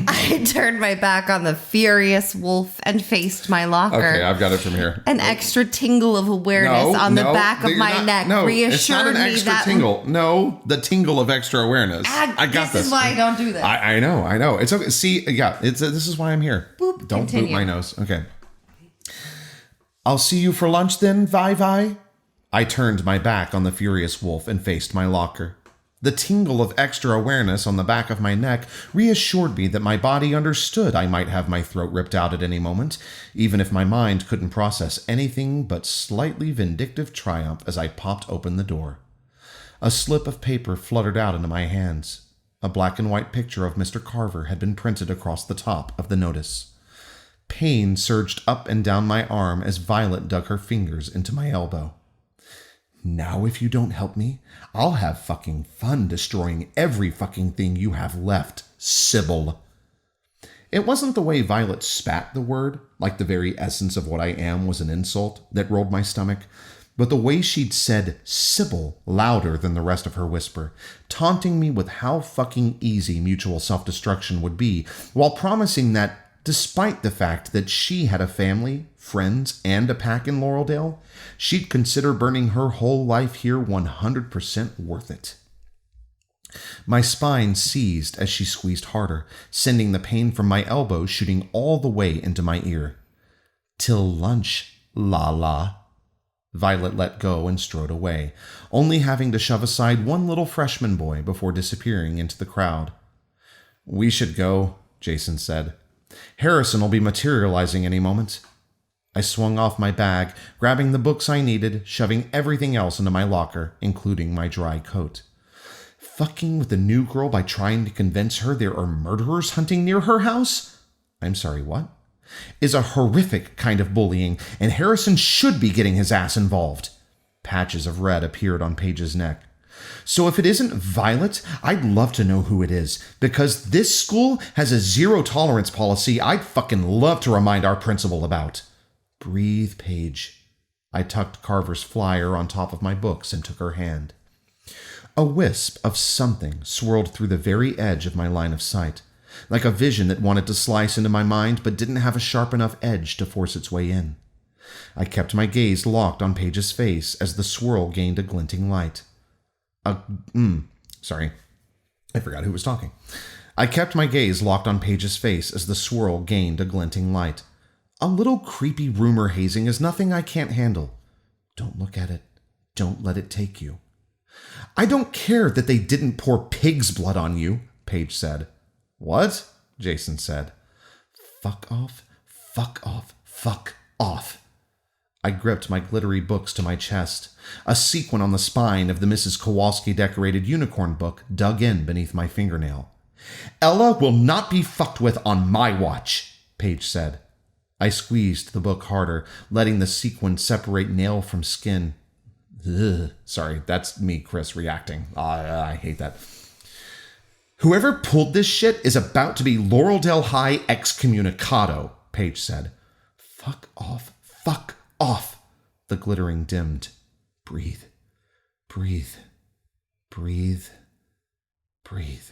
I turned my back on the furious wolf and faced my locker. Okay, I've got it from here. An extra tingle of awareness on the back of my neck reassured it's not an me extra that... tingle. No, the tingle of extra awareness. I got this. This is why I don't do this. I know. It's okay. See, yeah, this is why I'm here. Boop, don't continue. boop my nose. Okay. I'll see you for lunch then, Vi-Vi. I turned my back on the furious wolf and faced my locker. The tingle of extra awareness on the back of my neck reassured me that my body understood I might have my throat ripped out at any moment, even if my mind couldn't process anything but slightly vindictive triumph as I popped open the door. A slip of paper fluttered out into my hands. A black and white picture of Mr. Carver had been printed across the top of the notice. Pain surged up and down my arm as Violet dug her fingers into my elbow. Now if you don't help me, I'll have fucking fun destroying every fucking thing you have left, Sybil. It wasn't the way Violet spat the word, like the very essence of what I am was an insult, that rolled my stomach, but the way she'd said Sybil louder than the rest of her whisper, taunting me with how fucking easy mutual self-destruction would be, while promising that, despite the fact that she had a family, friends, and a pack in Laureldale, she'd consider burning her whole life here 100% worth it. My spine seized as she squeezed harder, sending the pain from my elbow shooting all the way into my ear. Till lunch, la. Violet let go and strode away, only having to shove aside one little freshman boy before disappearing into the crowd. We should go, Jason said. Harrison will be materializing any moment. I swung off my bag, grabbing the books I needed, shoving everything else into my locker, including my dry coat. Fucking with the new girl by trying to convince her there are murderers hunting near her house? I'm sorry, what? Is a horrific kind of bullying, and Harrison should be getting his ass involved. Patches of red appeared on Paige's neck. So if it isn't Violet, I'd love to know who it is, because this school has a zero-tolerance policy I'd fucking love to remind our principal about. Breathe, Paige. I tucked Carver's flyer on top of my books and took her hand. A wisp of something swirled through the very edge of my line of sight, like a vision that wanted to slice into my mind but didn't have a sharp enough edge to force its way in. I kept my gaze locked on Paige's face as the swirl gained a glinting light. Sorry. I forgot who was talking. I kept my gaze locked on Paige's face as the swirl gained a glinting light. A little creepy rumor hazing is nothing I can't handle. Don't look at it. Don't let it take you. I don't care that they didn't pour pig's blood on you, Paige said. What? Jason said. Fuck off, fuck off, fuck off. I gripped my glittery books to my chest. A sequin on the spine of the Mrs. Kowalski-decorated unicorn book dug in beneath my fingernail. Ella will not be fucked with on my watch, Paige said. I squeezed the book harder, letting the sequin separate nail from skin. Ugh. Sorry, that's me, Chris, reacting. I hate that. Whoever pulled this shit is about to be Laureldale High excommunicado, Paige said. Fuck off, fuck off. The glittering dimmed. Breathe, breathe, breathe, breathe.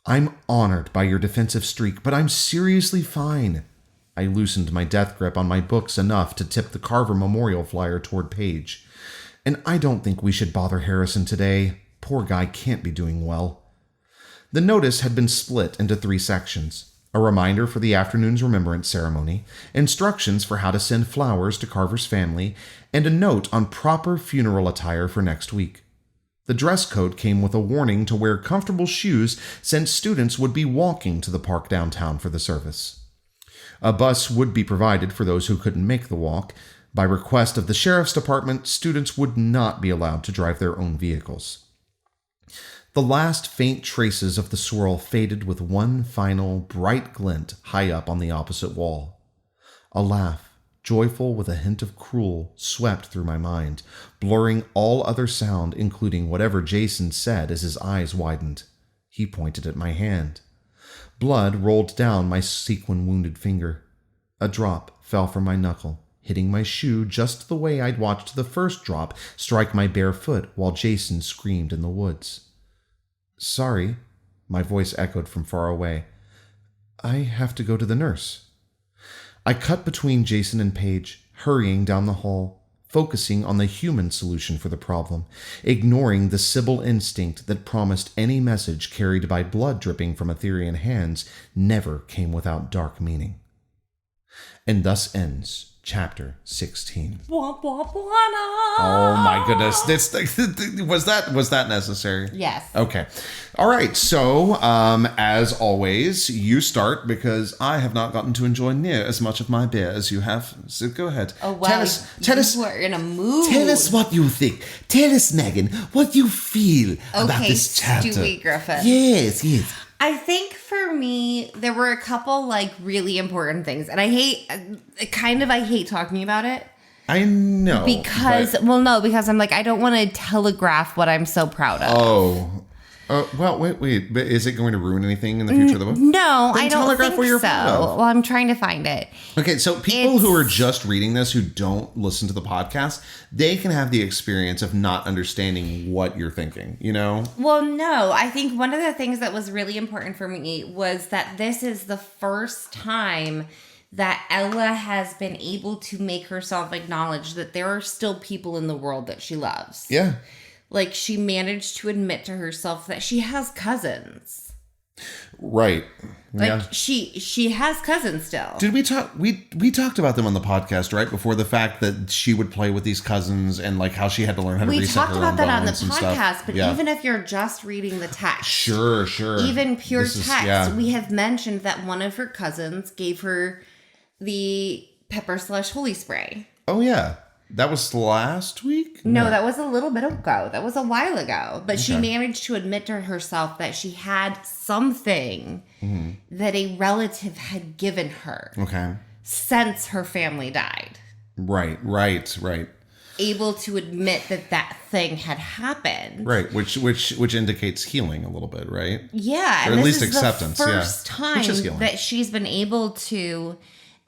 I'm honored by your defensive streak, but I'm seriously fine. I loosened my death grip on my books enough to tip the Carver Memorial flyer toward Paige. And I don't think we should bother Harrison today. Poor guy can't be doing well. The notice had been split into 3 sections. A reminder for the afternoon's remembrance ceremony, instructions for how to send flowers to Carver's family, and a note on proper funeral attire for next week. The dress code came with a warning to wear comfortable shoes since students would be walking to the park downtown for the service. A bus would be provided for those who couldn't make the walk. By request of the sheriff's department, students would not be allowed to drive their own vehicles. The last faint traces of the swirl faded with one final bright glint high up on the opposite wall. A laugh, joyful with a hint of cruel, swept through my mind, blurring all other sound, including whatever Jason said as his eyes widened. He pointed at my hand. Blood rolled down my sequin-wounded finger. A drop fell from my knuckle, hitting my shoe just the way I'd watched the first drop strike my bare foot while Jason screamed in the woods. Sorry, my voice echoed from far away. I have to go to the nurse. I cut between Jason and Paige, hurrying down the hall, focusing on the human solution for the problem, ignoring the Sybil instinct that promised any message carried by blood dripping from Etherian hands never came without dark meaning. And thus ends chapter 16. Blah, blah, blah, no. Oh my goodness. Was that necessary? Yes. Okay. All right. So, as always, you start because I have not gotten to enjoy near as much of my beer as you have. So go ahead. Oh, wow. Tell us. You are in a mood. Tell us what you think. Tell us, Megan, what you feel about this chapter. Stewie Griffin. Yes. I think for me, there were a couple like really important things, and I hate talking about it. I know. Because I'm like, I don't want to telegraph what I'm so proud of. Oh. Well, wait. But is it going to ruin anything in the future of the book? No, Then I don't telegraph think what you're so. proud of. Well, I'm trying to find it. Okay, so people who are just reading this, who don't listen to the podcast, they can have the experience of not understanding what you're thinking, you know? Well, no, I think one of the things that was really important for me was that this is the first time that Ella has been able to make herself acknowledge that there are still people in the world that she loves. Yeah. Like, she managed to admit to herself that she has cousins. Right. Like, yeah. she has cousins still. Did we talk? We talked about them on the podcast, right? Before the fact that she would play with these cousins and like how she had to learn how to reset her own bones. We talked about that on the and stuff. podcast, but Yeah. even if you're just reading the text. Sure. Even pure This text. is- We have mentioned that one of her cousins gave her the pepper/holy spray. Oh, yeah. That was last week? No, that was a little bit ago. That was a while ago. But she managed to admit to herself that she had something that a relative had given her. Okay. Since her family died. Right. Able to admit that thing had happened. Right, which indicates healing a little bit, right? Yeah. Or And at this least is acceptance, the first time Which is healing. that she's been able to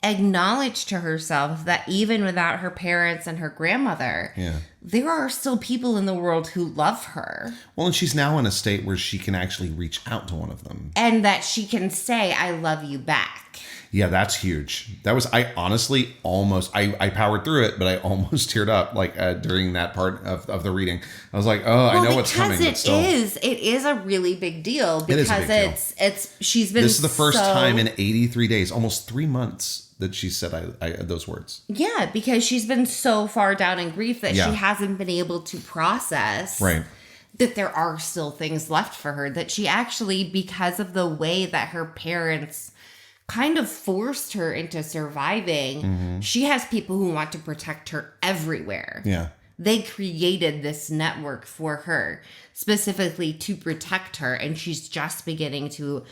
acknowledge to herself that even without her parents and her grandmother, there are still people in the world who love her. Well, and she's now in a state where she can actually reach out to one of them. And that she can say, I love you back. Yeah, that's huge. That was, I honestly almost, I powered through it, but I almost teared up like during that part of the reading. I was like, I know what's coming. Because it is a really big deal because she's been. This is the first time in 83 days, almost 3 months, that she said those words. Yeah, because she's been so far down in grief that she hasn't been able to process. Right. That there are still things left for her. That she actually, because of the way that her parents kind of forced her into surviving, she has people who want to protect her everywhere. Yeah. They created this network for her specifically to protect her, and she's just beginning to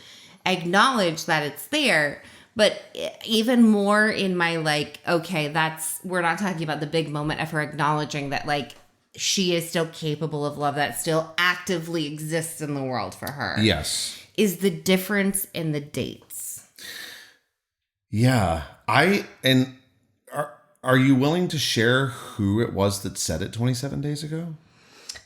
acknowledge that it's there. But even more in my we're not talking about the big moment of her acknowledging that she is still capable of love that still actively exists in the world for her. Yes. Is the difference in the dates. Yeah. Are you willing to share who it was that said it 27 days ago?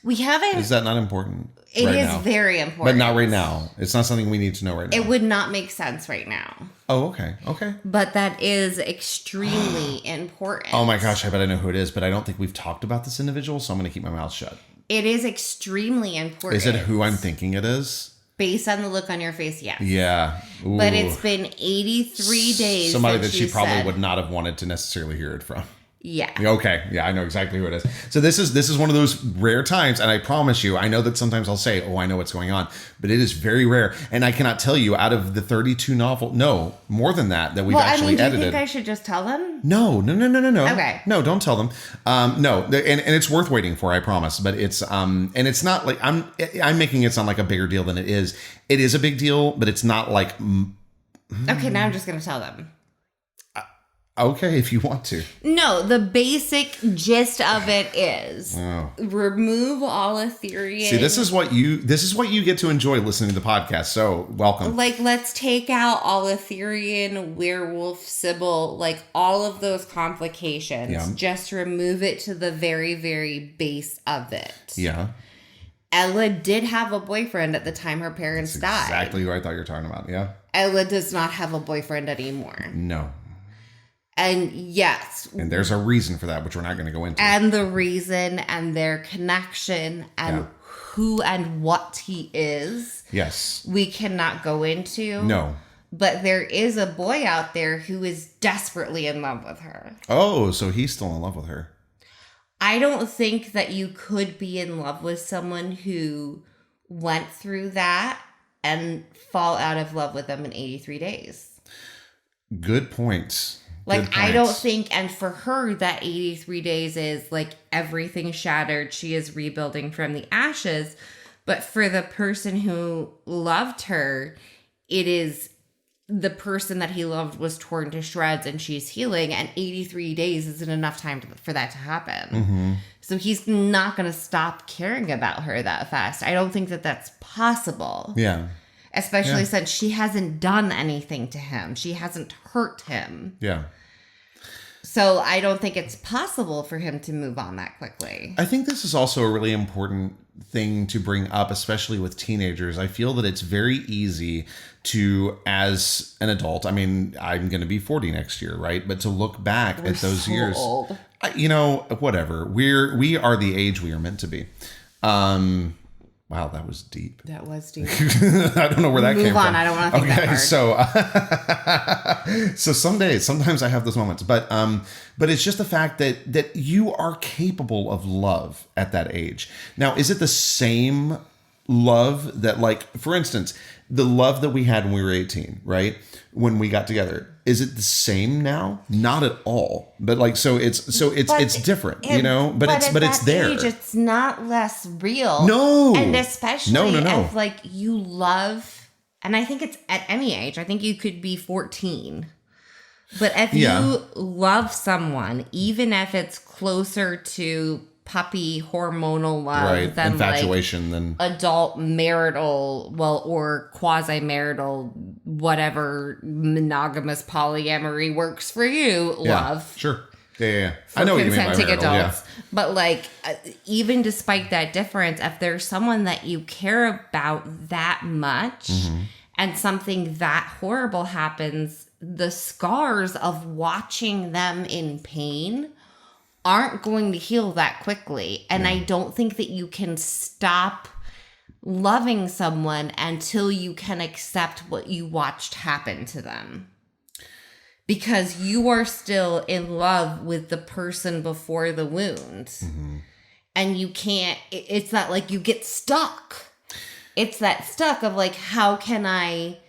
We haven't. Is that not important? It right is now? Very important. But not right now. It's not something we need to know right now. It would not make sense right now. Oh, okay. But that is extremely important. Oh my gosh, I bet I know who it is, but I don't think we've talked about this individual, so I'm going to keep my mouth shut. It is extremely important. Is it who I'm thinking it is? Based on the look on your face, yes. Yeah. Ooh. But it's been 83 days. Somebody that she probably would not have wanted to necessarily hear it from. Yeah. Okay. Yeah, I know exactly who it is. So this is one of those rare times, and I promise you, I know that sometimes I'll say, I know what's going on, but it is very rare. And I cannot tell you out of the 32 more than that we've actually edited. Do you think I should just tell them? No. Okay. No, don't tell them. No, and it's worth waiting for, I promise. But it's and it's not like I'm making it sound like a bigger deal than it is. It is a big deal, but it's not like. Okay, now I'm just going to tell them. Okay, if you want to. No, the basic gist of it is remove all Ethereum. See, this is what you get to enjoy listening to the podcast. So welcome. Let's take out all Ethereum, werewolf, Sybil, all of those complications. Yeah. Just remove it to the very, very base of it. Yeah. Ella did have a boyfriend at the time her parents died. Exactly what I thought you were talking about. Yeah. Ella does not have a boyfriend anymore. No. And yes. And there's a reason for that, which we're not going to go into. And the reason and their connection and who and what he is. Yes. We cannot go into. No. But there is a boy out there who is desperately in love with her. Oh, so he's still in love with her. I don't think that you could be in love with someone who went through that and fall out of love with them in 83 days. Good points. Like, I don't think, and for her, that 83 days is like everything shattered. She is rebuilding from the ashes. But for the person who loved her, it is the person that he loved was torn to shreds and she's healing. And 83 days isn't enough time for that to happen. Mm-hmm. So he's not going to stop caring about her that fast. I don't think that that's possible. Yeah. Especially since she hasn't done anything to him. She hasn't hurt him. Yeah. So I don't think it's possible for him to move on that quickly. I think this is also a really important thing to bring up, especially with teenagers. I feel that it's very easy to, as an adult, I mean, I'm going to be 40 next year, right? But to look back at those so years, old. You know, whatever. We are the age we are meant to be. Wow, that was deep. That was deep. I don't know where that came from. Move on. I don't want to think that hard. So sometimes I have those moments, but it's just the fact that you are capable of love at that age. Now, is it the same love that, like, for instance, the love that we had when we were 18, right? When we got together, is it the same now? Not at all. But like, so it's different, you know, but it's there. Age, it's not less real. No. And especially no. if like you love, and I think it's at any age, I think you could be 14. But if you love someone, even if it's closer to puppy hormonal love than infatuation, like than adult marital, or quasi-marital, whatever monogamous polyamory works for you, love. Sure. Yeah. I know what you mean by marital, adults. But like, even despite that difference, if there's someone that you care about that much and something that horrible happens, the scars of watching them in pain aren't going to heal that quickly. And I don't think that you can stop loving someone until you can accept what you watched happen to them. Because you are still in love with the person before the wound. And you can't, it's not like you get stuck. It's that stuck of like, how can I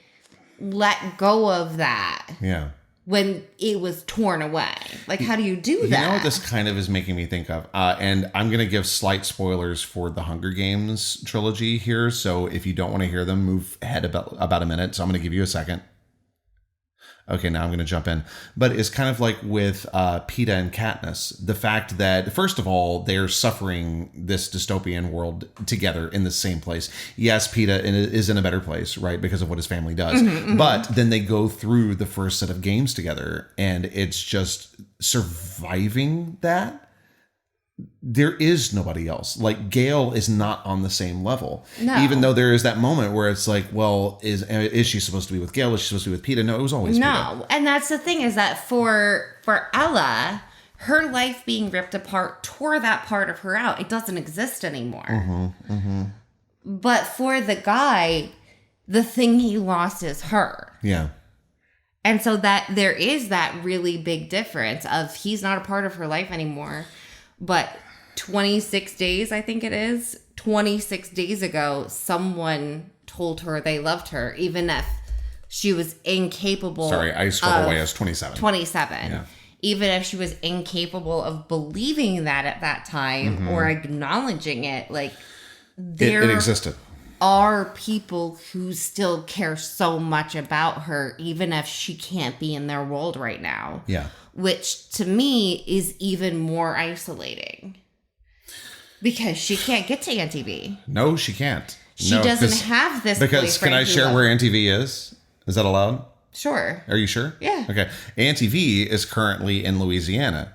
let go of that? Yeah. When it was torn away. Like, how do you do that? You know what this kind of is making me think of? And I'm going to give slight spoilers for the Hunger Games trilogy here. So if you don't want to hear them, move ahead about a minute. So I'm going to give you a second. Okay, now I'm going to jump in. But it's kind of like with Peeta and Katniss. The fact that, first of all, they're suffering this dystopian world together in the same place. Yes, Peeta is in a better place, right, because of what his family does. But then they go through the first set of games together, and it's just surviving that. There is nobody else. Like, Gale is not on the same level. No. Even though there is that moment where it's like, well, is she supposed to be with Gale? Is she supposed to be with Peeta? No, it was always Peeta. No. And that's the thing, is that for Ella, her life being ripped apart tore that part of her out. It doesn't exist anymore. But for the guy, the thing he lost is her. Yeah. And so that there is that really big difference of he's not a part of her life anymore. But 26 days, I think it is, 26 days ago, someone told her they loved her, even if she was incapable. Sorry, I scrolled away as 27. 27. Yeah. Even if she was incapable of believing that at that time or acknowledging it, like, It existed. Are people who still care so much about her, even if she can't be in their world right now. Yeah. Which to me is even more isolating. Because she can't get to Auntie V. No, she can't. She doesn't have this Because can I share where Auntie V is? Is that allowed? Sure. Are you sure? Yeah. Okay. Auntie V is currently in Louisiana.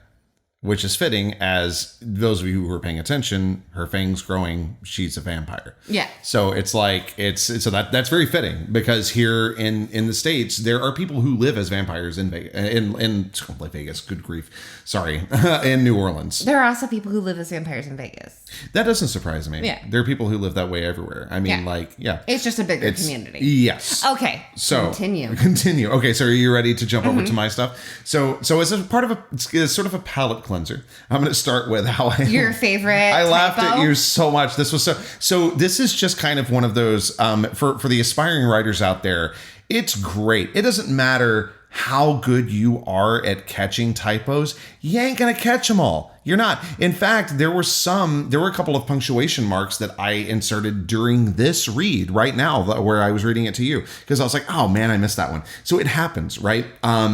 which is fitting, as those of you who are paying attention, her fangs growing, she's a vampire. Yeah. So it's like, so that's very fitting, because here in the States, there are people who live as vampires in Vegas, in Vegas, good grief. Sorry. In New Orleans. There are also people who live as vampires in Vegas. That doesn't surprise me. Yeah. There are people who live that way everywhere. I mean, It's just a bigger community. Yes. Okay. So Continue. Okay. So are you ready to jump over to my stuff? So as a part of it's sort of a palate cleanser, I'm going to start with how your favorite. I laughed typo? at you so much. This was so this is just kind of one of those, for the aspiring writers out there. It's great. It doesn't matter how good you are at catching typos. You ain't going to catch them all. You're not. In fact, there were a couple of punctuation marks that I inserted during this read right now, where I was reading it to you, because I was like, oh man, I missed that one. So it happens, right?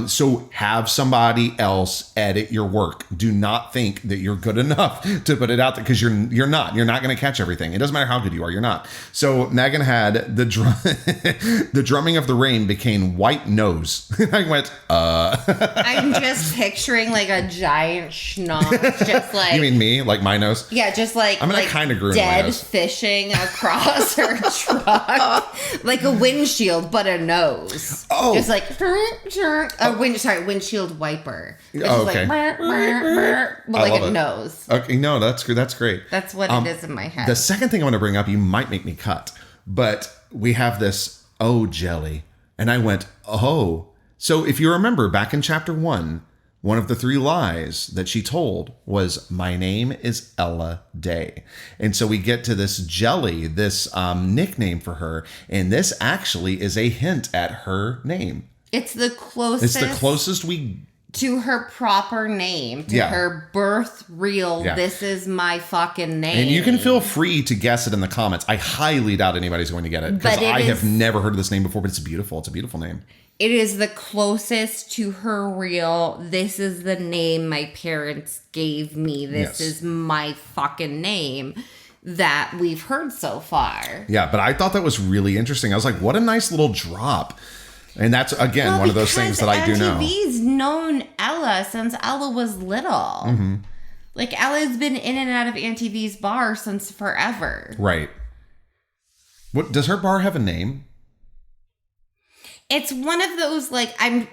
So have somebody else edit your work. Do not think that you're good enough to put it out there, because you're not. You're not going to catch everything. It doesn't matter how good you are. You're not. So Megan had the drumming of the rain became white nose. I went, I'm just picturing like a giant schnoz, just like. You mean me? Like my nose? Yeah, just like. I mean, like I kind of grew dead my nose. fishing across her truck, like a windshield, but a nose. Oh. Just like windshield wiper. It's Oh, just okay. like, but I like love a it. nose. Okay, no, that's good. That's great. That's what it is in my head. The second thing I want to bring up, you might make me cut, but we have this jelly, and I went, oh. So if you remember back in chapter 1, one of the 3 lies that she told was, my name is Ella Day. And so we get to this jelly, this nickname for her, and this actually is a hint at her name. It's the closest we to her proper name, to her birth real. Yeah. This is my fucking name. And you can feel free to guess it in the comments. I highly doubt anybody's going to get it, because I have never heard of this name before, but it's beautiful. It's a beautiful name. It is the closest to her real. This is the name my parents gave me. This is my fucking name that we've heard so far. Yeah, but I thought that was really interesting. I was like, what a nice little drop. And that's, again, one of those things that I do know. MTV's known Ella since Ella was little. Mm-hmm. Like, Ella's been in and out of Auntie V's bar since forever. Right. What does her bar have a name? It's one of those, like, I'm...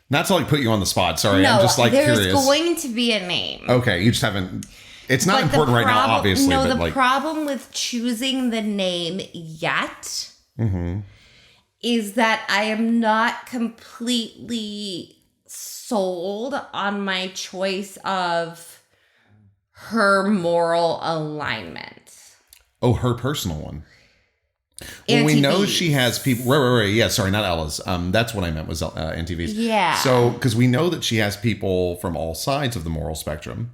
Not to, like, put you on the spot. Sorry, no, I'm just, like, there's curious. going to be a name. Okay, you just haven't... It's not important right now, obviously. No, but the like, problem with choosing the name yet is that I am not completely sold on my choice of her moral alignment. Oh, her personal one. Well, we know she has people. Right. Yeah, sorry, not Ella's. That's what I meant was Auntie V's. Yeah. So, because we know that she has people from all sides of the moral spectrum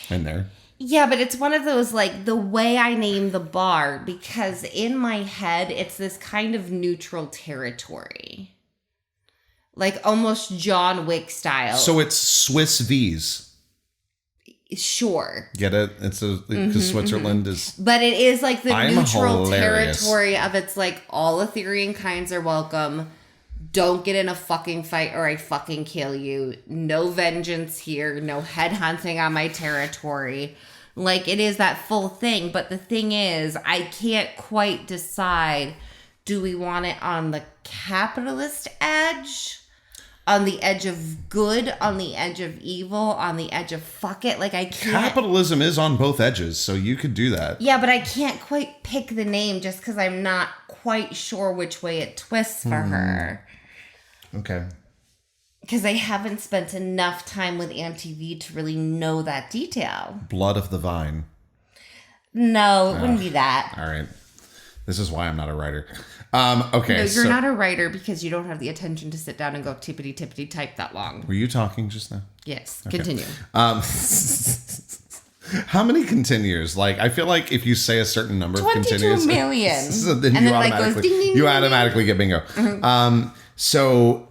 in there. Yeah, but it's one of those, like, the way I name the bar, because in my head, it's this kind of neutral territory. Like, almost John Wick style. So it's Swiss V's. Sure. Get it? It's because Switzerland is... But it is like the neutral hilarious. territory of it's like all Ethereum kinds are welcome. Don't get in a fucking fight or I fucking kill you. No vengeance here. No headhunting on my territory. Like, it is that full thing. But the thing is, I can't quite decide, do we want it on the capitalist edge? On the edge of good, on the edge of evil, on the edge of fuck it. Like, I can't. Capitalism is on both edges, so you could do that. Yeah, but I can't quite pick the name just because I'm not quite sure which way it twists for her. Okay. Because I haven't spent enough time with Auntie V to really know that detail. Blood of the Vine. No, it wouldn't be that. All right. This is why I'm not a writer. Okay. No, you're not a writer because you don't have the attention to sit down and go tippity type that long. Were you talking just now? Yes. Okay. Continue. How many continues? Like, I feel like if you say a certain number of 22 continues, million. then And you then, like, automatically goes ding, ding, ding, automatically get bingo. So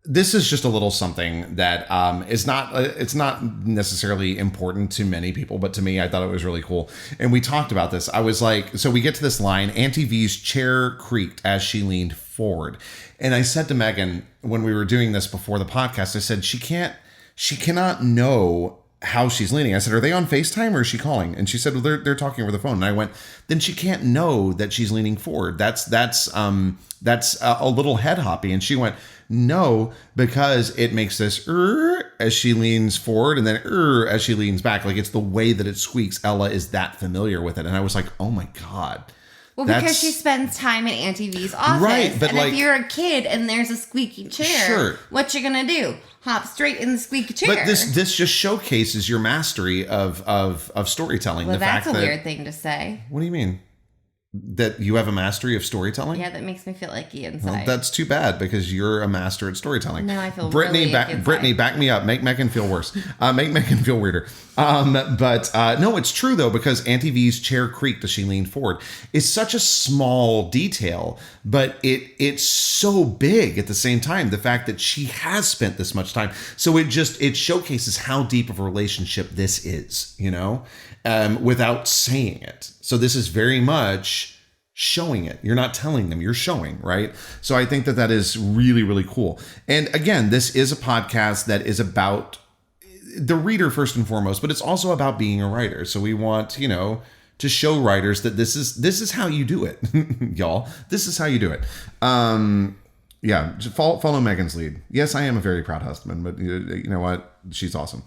this is just a little something that is not it's not necessarily important to many people, but to me, I thought it was really cool. And we talked about this. I was like, so we get to this line, Auntie V's chair creaked as she leaned forward. And I said to Megan, when we were doing this before the podcast, I said, she can't she cannot know how she's leaning. I said, are they on FaceTime or is she calling? And she said, well, they're talking over the phone. And I went, then she can't know that she's leaning forward. That's a little head hoppy. And she went, no, because it makes this as she leans forward and then as she leans back. Like, it's the way that it squeaks. Ella is that familiar with it. And I was like, oh my God. Well, because she spends time in Auntie V's office. Right, but and if you're a kid and there's a squeaky chair, sure. What you gonna do? Hop straight in the squeaky chair. But this just showcases your mastery of storytelling. Well, that's a weird thing to say. What do you mean? That you have a mastery of storytelling? Yeah, that makes me feel icky inside. Well, that's too bad because you're a master at storytelling. No, I feel Brittany, really Brittany, back me up. Make Megan feel worse. Make Megan feel weirder. But no, it's true though, because Auntie V's chair creaked as she leaned forward. It's such a small detail, but it's so big at the same time. The fact that she has spent this much time. So it showcases how deep of a relationship this is, without saying it. So this is very much showing it. You're not telling them, you're showing, right? So I think that is really, really cool. And again, this is a podcast that is about the reader first and foremost, but it's also about being a writer. So we want, to show writers that this is how you do it, y'all. This is how you do it. Yeah, just follow Megan's lead. Yes, I am a very proud husband, but you know what? She's awesome.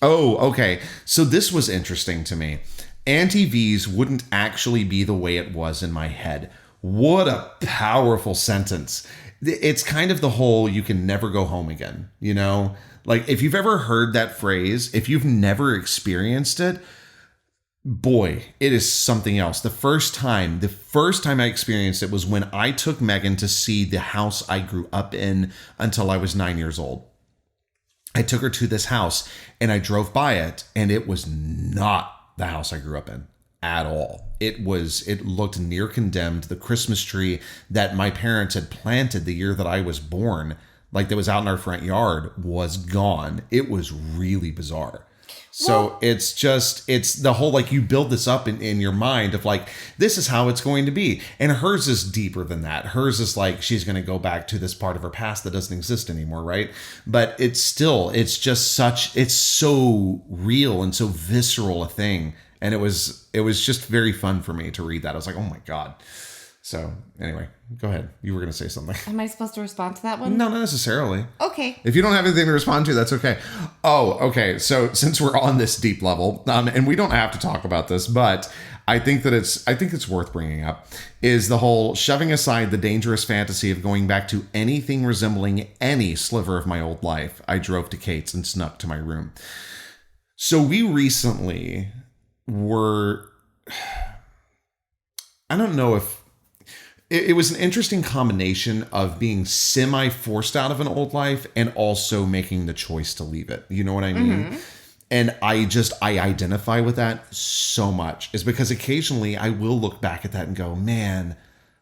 Oh, okay. So this was interesting to me. Auntie V's wouldn't actually be the way it was in my head. What a powerful sentence. It's kind of the whole, you can never go home again, Like, if you've ever heard that phrase, if you've never experienced it, boy, it is something else. The first time I experienced it was when I took Megan to see the house I grew up in until I was 9 years old. I took her to this house and I drove by it, and it was not the house I grew up in at all. It looked near condemned. The Christmas tree that my parents had planted the year that I was born, like that was out in our front yard, was gone. It was really bizarre. So it's the whole, like, you build this up in your mind of like, this is how it's going to be. And hers is deeper than that. Hers is like, she's going to go back to this part of her past that doesn't exist anymore. Right. But it's so real and so visceral a thing. And it was just very fun for me to read that. I was like, oh my God. So anyway, go ahead. You were going to say something. Am I supposed to respond to that one? No, not necessarily. Okay. If you don't have anything to respond to, that's okay. Oh, okay. So since we're on this deep level, and we don't have to talk about this, but I think it's worth bringing up, is the whole shoving aside the dangerous fantasy of going back to anything resembling any sliver of my old life. I drove to Kate's and snuck to my room. So we recently I don't know if it was an interesting combination of being semi-forced out of an old life and also making the choice to leave it. You know what I mean? Mm-hmm. And I identify with that so much, is because occasionally I will look back at that and go, man,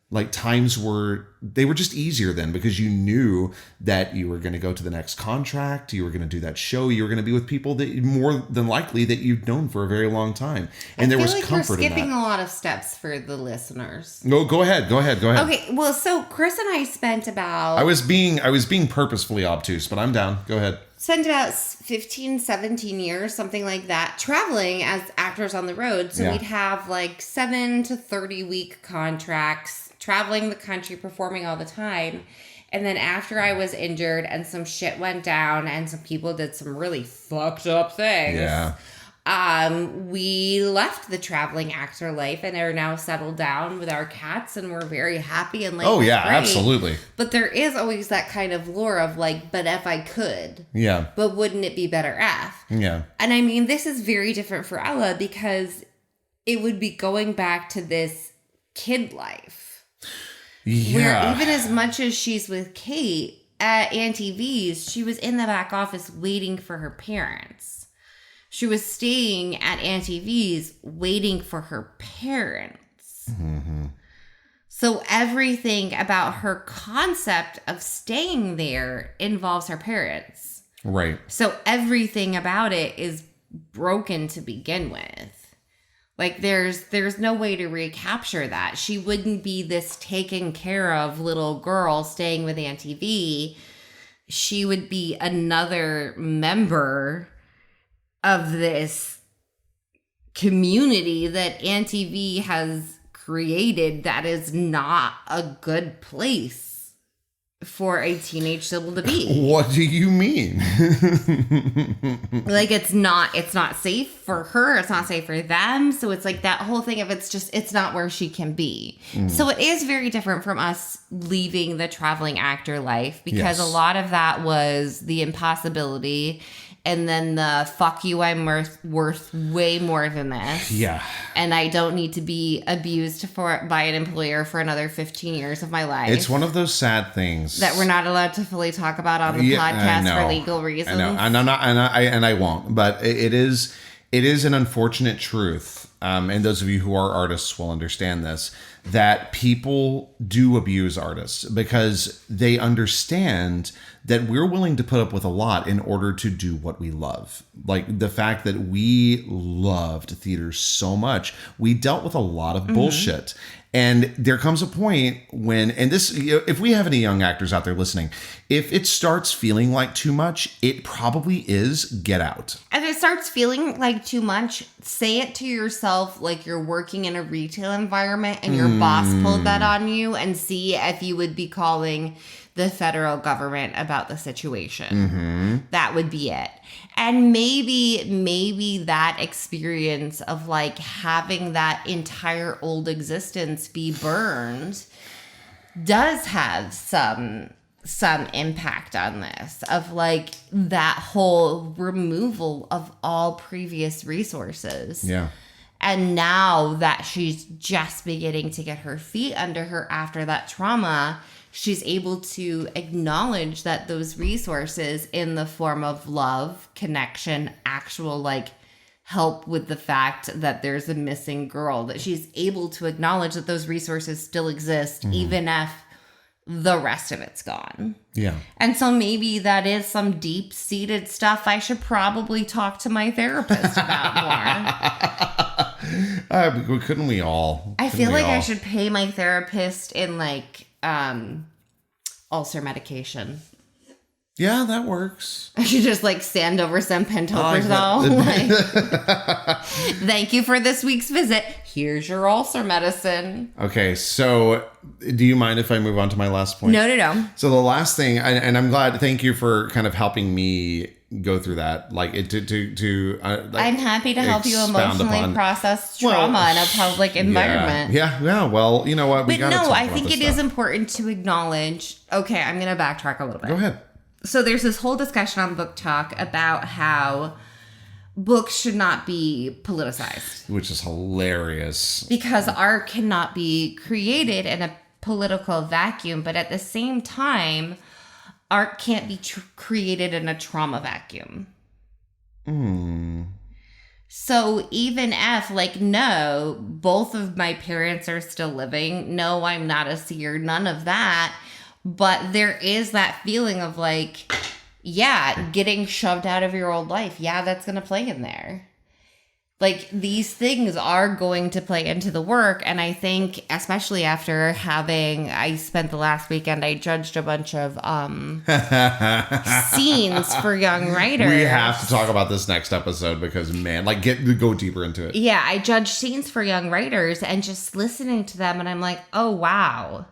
like times were just easier then, because you knew that you were going to go to the next contract, you were going to do that show, you were going to be with people that more than likely that you'd known for a very long time, and there was comfort in that. You're skipping a lot of steps for the listeners. No, go ahead. Okay, well, so Chris and I spent about... I was being purposefully obtuse, but I'm down. Go ahead. Spent about 15, 17 years, something like that, traveling as actors on the road. So we'd have like 7 to 30 week contracts, traveling the country, performing all the time. And then after I was injured and some shit went down and some people did some really fucked up things. Yeah. We left the traveling actor life and are now settled down with our cats, and we're very happy and like, oh yeah, great. Absolutely. But there is always that kind of lure of like, but if I could, yeah, but wouldn't it be better if? Yeah. And I mean, this is very different for Ella because it would be going back to this kid life. Yeah. Where even as much as she's with Kate at Auntie V's, she was in the back office waiting for her parents. She was staying at Auntie V's waiting for her parents. Mm-hmm. So everything about her concept of staying there involves her parents. Right. So everything about it is broken to begin with. Like there's no way to recapture that. She wouldn't be this taken care of little girl staying with Auntie V she would be another member of this community that Auntie V has created that is not a good place for a teenage Sybil to be. What do you mean? Like, it's not safe for her. It's not safe for them. So it's like that whole thing of it's not where she can be. So it is very different from us leaving the traveling actor life, because a lot of that was the impossibility. And then the fuck you, I'm worth way more than this. Yeah. And I don't need to be abused by an employer for another 15 years of my life. It's one of those sad things that we're not allowed to fully talk about on the podcast for legal reasons. I know. And I'm not, and I won't. But it is an unfortunate truth. And those of you who are artists will understand this, that people do abuse artists because they understand that we're willing to put up with a lot in order to do what we love. Like the fact that we loved theater so much, we dealt with a lot of bullshit. And there comes a point when, and this, if we have any young actors out there listening, if it starts feeling like too much, it probably is get out. If it starts feeling like too much, say it to yourself like you're working in a retail environment and your boss pulled that on you, and see if you would be calling the federal government about the situation. That would be it. And maybe that experience of like having that entire old existence be burned does have some impact on this, of like that whole removal of all previous resources. Yeah. And now that she's just beginning to get her feet under her after that trauma, she's able to acknowledge that those resources in the form of love, connection, actual like help with the fact that there's a missing girl, that she's able to acknowledge that those resources still exist, even if the rest of it's gone. Yeah. And so maybe that is some deep-seated stuff I should probably talk to my therapist about more. Couldn't we all? I feel like I should pay my therapist in like ulcer medication. Yeah, that works. I should just like send over some pantoprazole. Thank you for this week's visit. Here's your ulcer medicine. Okay, so do you mind if I move on to my last point? No. So the last thing, and I'm glad, thank you for kind of helping me go through that. Like I'm happy to help you emotionally process trauma in a public environment. Yeah. Well, you know what? I think it is important to acknowledge. Okay, I'm going to backtrack a little bit. Go ahead. So there's this whole discussion on Book Talk about how books should not be politicized. Which is hilarious. Because art cannot be created in a political vacuum, but at the same time, art can't be created in a trauma vacuum. So even if, like, no, both of my parents are still living, no, I'm not a seer, none of that, but there is that feeling of, like, yeah, getting shoved out of your old life. Yeah, that's going to play in there. Like, these things are going to play into the work. And I think, especially after I spent the last weekend, I judged a bunch of scenes for young writers. We have to talk about this next episode because, man, like, go deeper into it. Yeah, I judged scenes for young writers and just listening to them. And I'm like, oh, wow.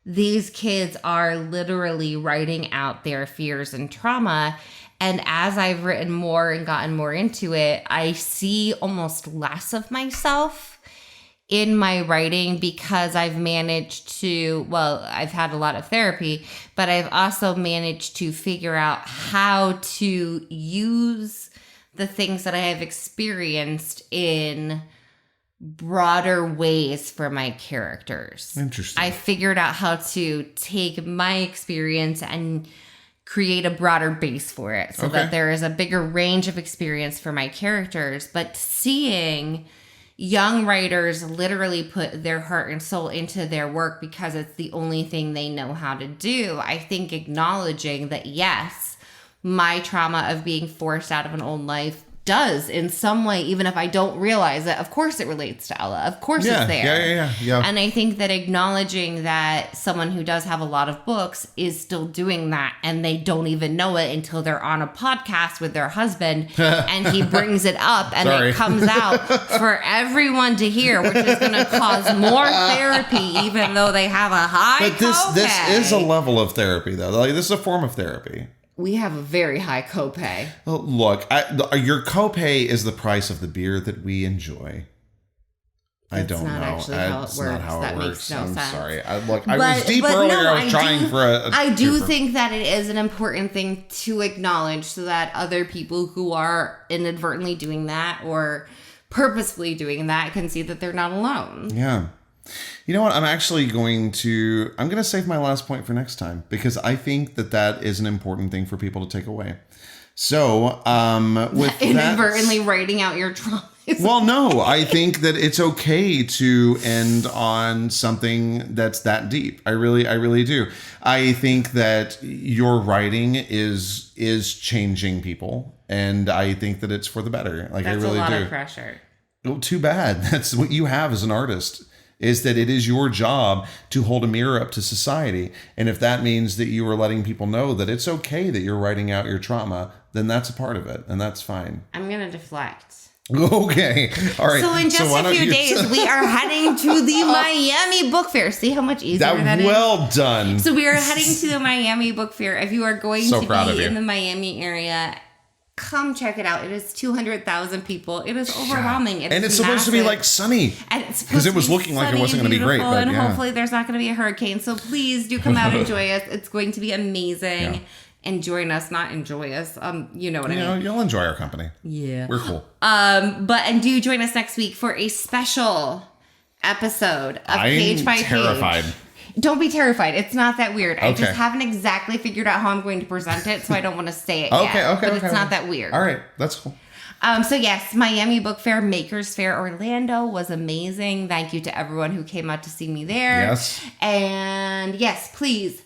These kids are literally writing out their fears and trauma. And as I've written more and gotten more into it, I see almost less of myself in my writing because I've managed to, I've had a lot of therapy, but I've also managed to figure out how to use the things that I have experienced in broader ways for my characters. Interesting. I figured out how to take my experience and create a broader base for it so that there is a bigger range of experience for my characters. But seeing young writers literally put their heart and soul into their work because it's the only thing they know how to do, I think acknowledging that, yes, my trauma of being forced out of an old life does in some way, even if I don't realize it. Of course it relates to Ella. Of course it's there. Yeah. And I think that acknowledging that someone who does have a lot of books is still doing that, and they don't even know it until they're on a podcast with their husband and he brings it up and it comes out for everyone to hear, which is going to cause more therapy, even though they have a high copay. This is a level of therapy, though. Like, this is a form of therapy. We have a very high copay. Look, your copay is the price of the beer that we enjoy. I don't know. Actually how it works. Not how that it works. Makes no I'm sense. sorry. I was deep earlier. I was trying for a. I do think that it is an important thing to acknowledge, so that other people who are inadvertently doing that or purposefully doing that can see that they're not alone. Yeah. You know what? I'm going to save my last point for next time, because I think that is an important thing for people to take away. So, with inadvertently writing out your traumas. Well, no, I think that it's okay to end on something that's that deep. I really do. I think that your writing is changing people, and I think that it's for the better. Like, I really do. That's a lot of pressure. Well, too bad. That's what you have as an artist. Is that it is your job to hold a mirror up to society. And if that means that you are letting people know that it's okay that you're writing out your trauma, then that's a part of it. And that's fine. I'm going to deflect. Okay. All right. So in just a few days, we are heading to the Miami Book Fair. See how much easier that is? Well done. So we are heading to the Miami Book Fair. If you are going to be in the Miami area, come check it out. It is 200,000 people. It is overwhelming. And it's supposed to be like sunny. Because it was looking like it wasn't going to be great. But and hopefully there's not going to be a hurricane. So please do come out and enjoy us. It's going to be amazing. Yeah. And join us, not enjoy us. You know what I mean. You'll enjoy our company. Yeah. We're cool. And do join us next week for a special episode of Page by Page. I'm terrified. Don't be terrified. It's not that weird. Okay. I just haven't exactly figured out how I'm going to present it, so I don't want to say it yet. But it's not that weird. All right. That's cool. So yes, Miami Book Fair, Makers Fair Orlando was amazing. Thank you to everyone who came out to see me there. Yes. And yes, please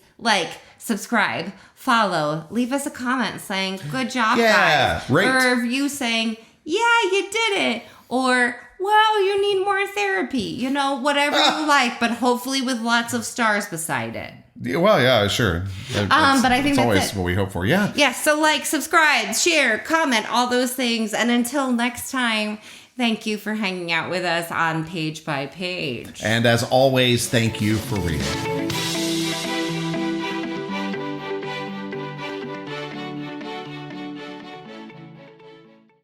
subscribe, follow, leave us a comment saying, good job, guys. Rate. Or a review saying, yeah, you did it. Or, wow, you need more therapy. Whatever you like, but hopefully with lots of stars beside it. Well, yeah, sure. But I think that's always what we hope for. Yeah. Yeah. So subscribe, share, comment, all those things. And until next time, thank you for hanging out with us on Page by Page. And as always, thank you for reading.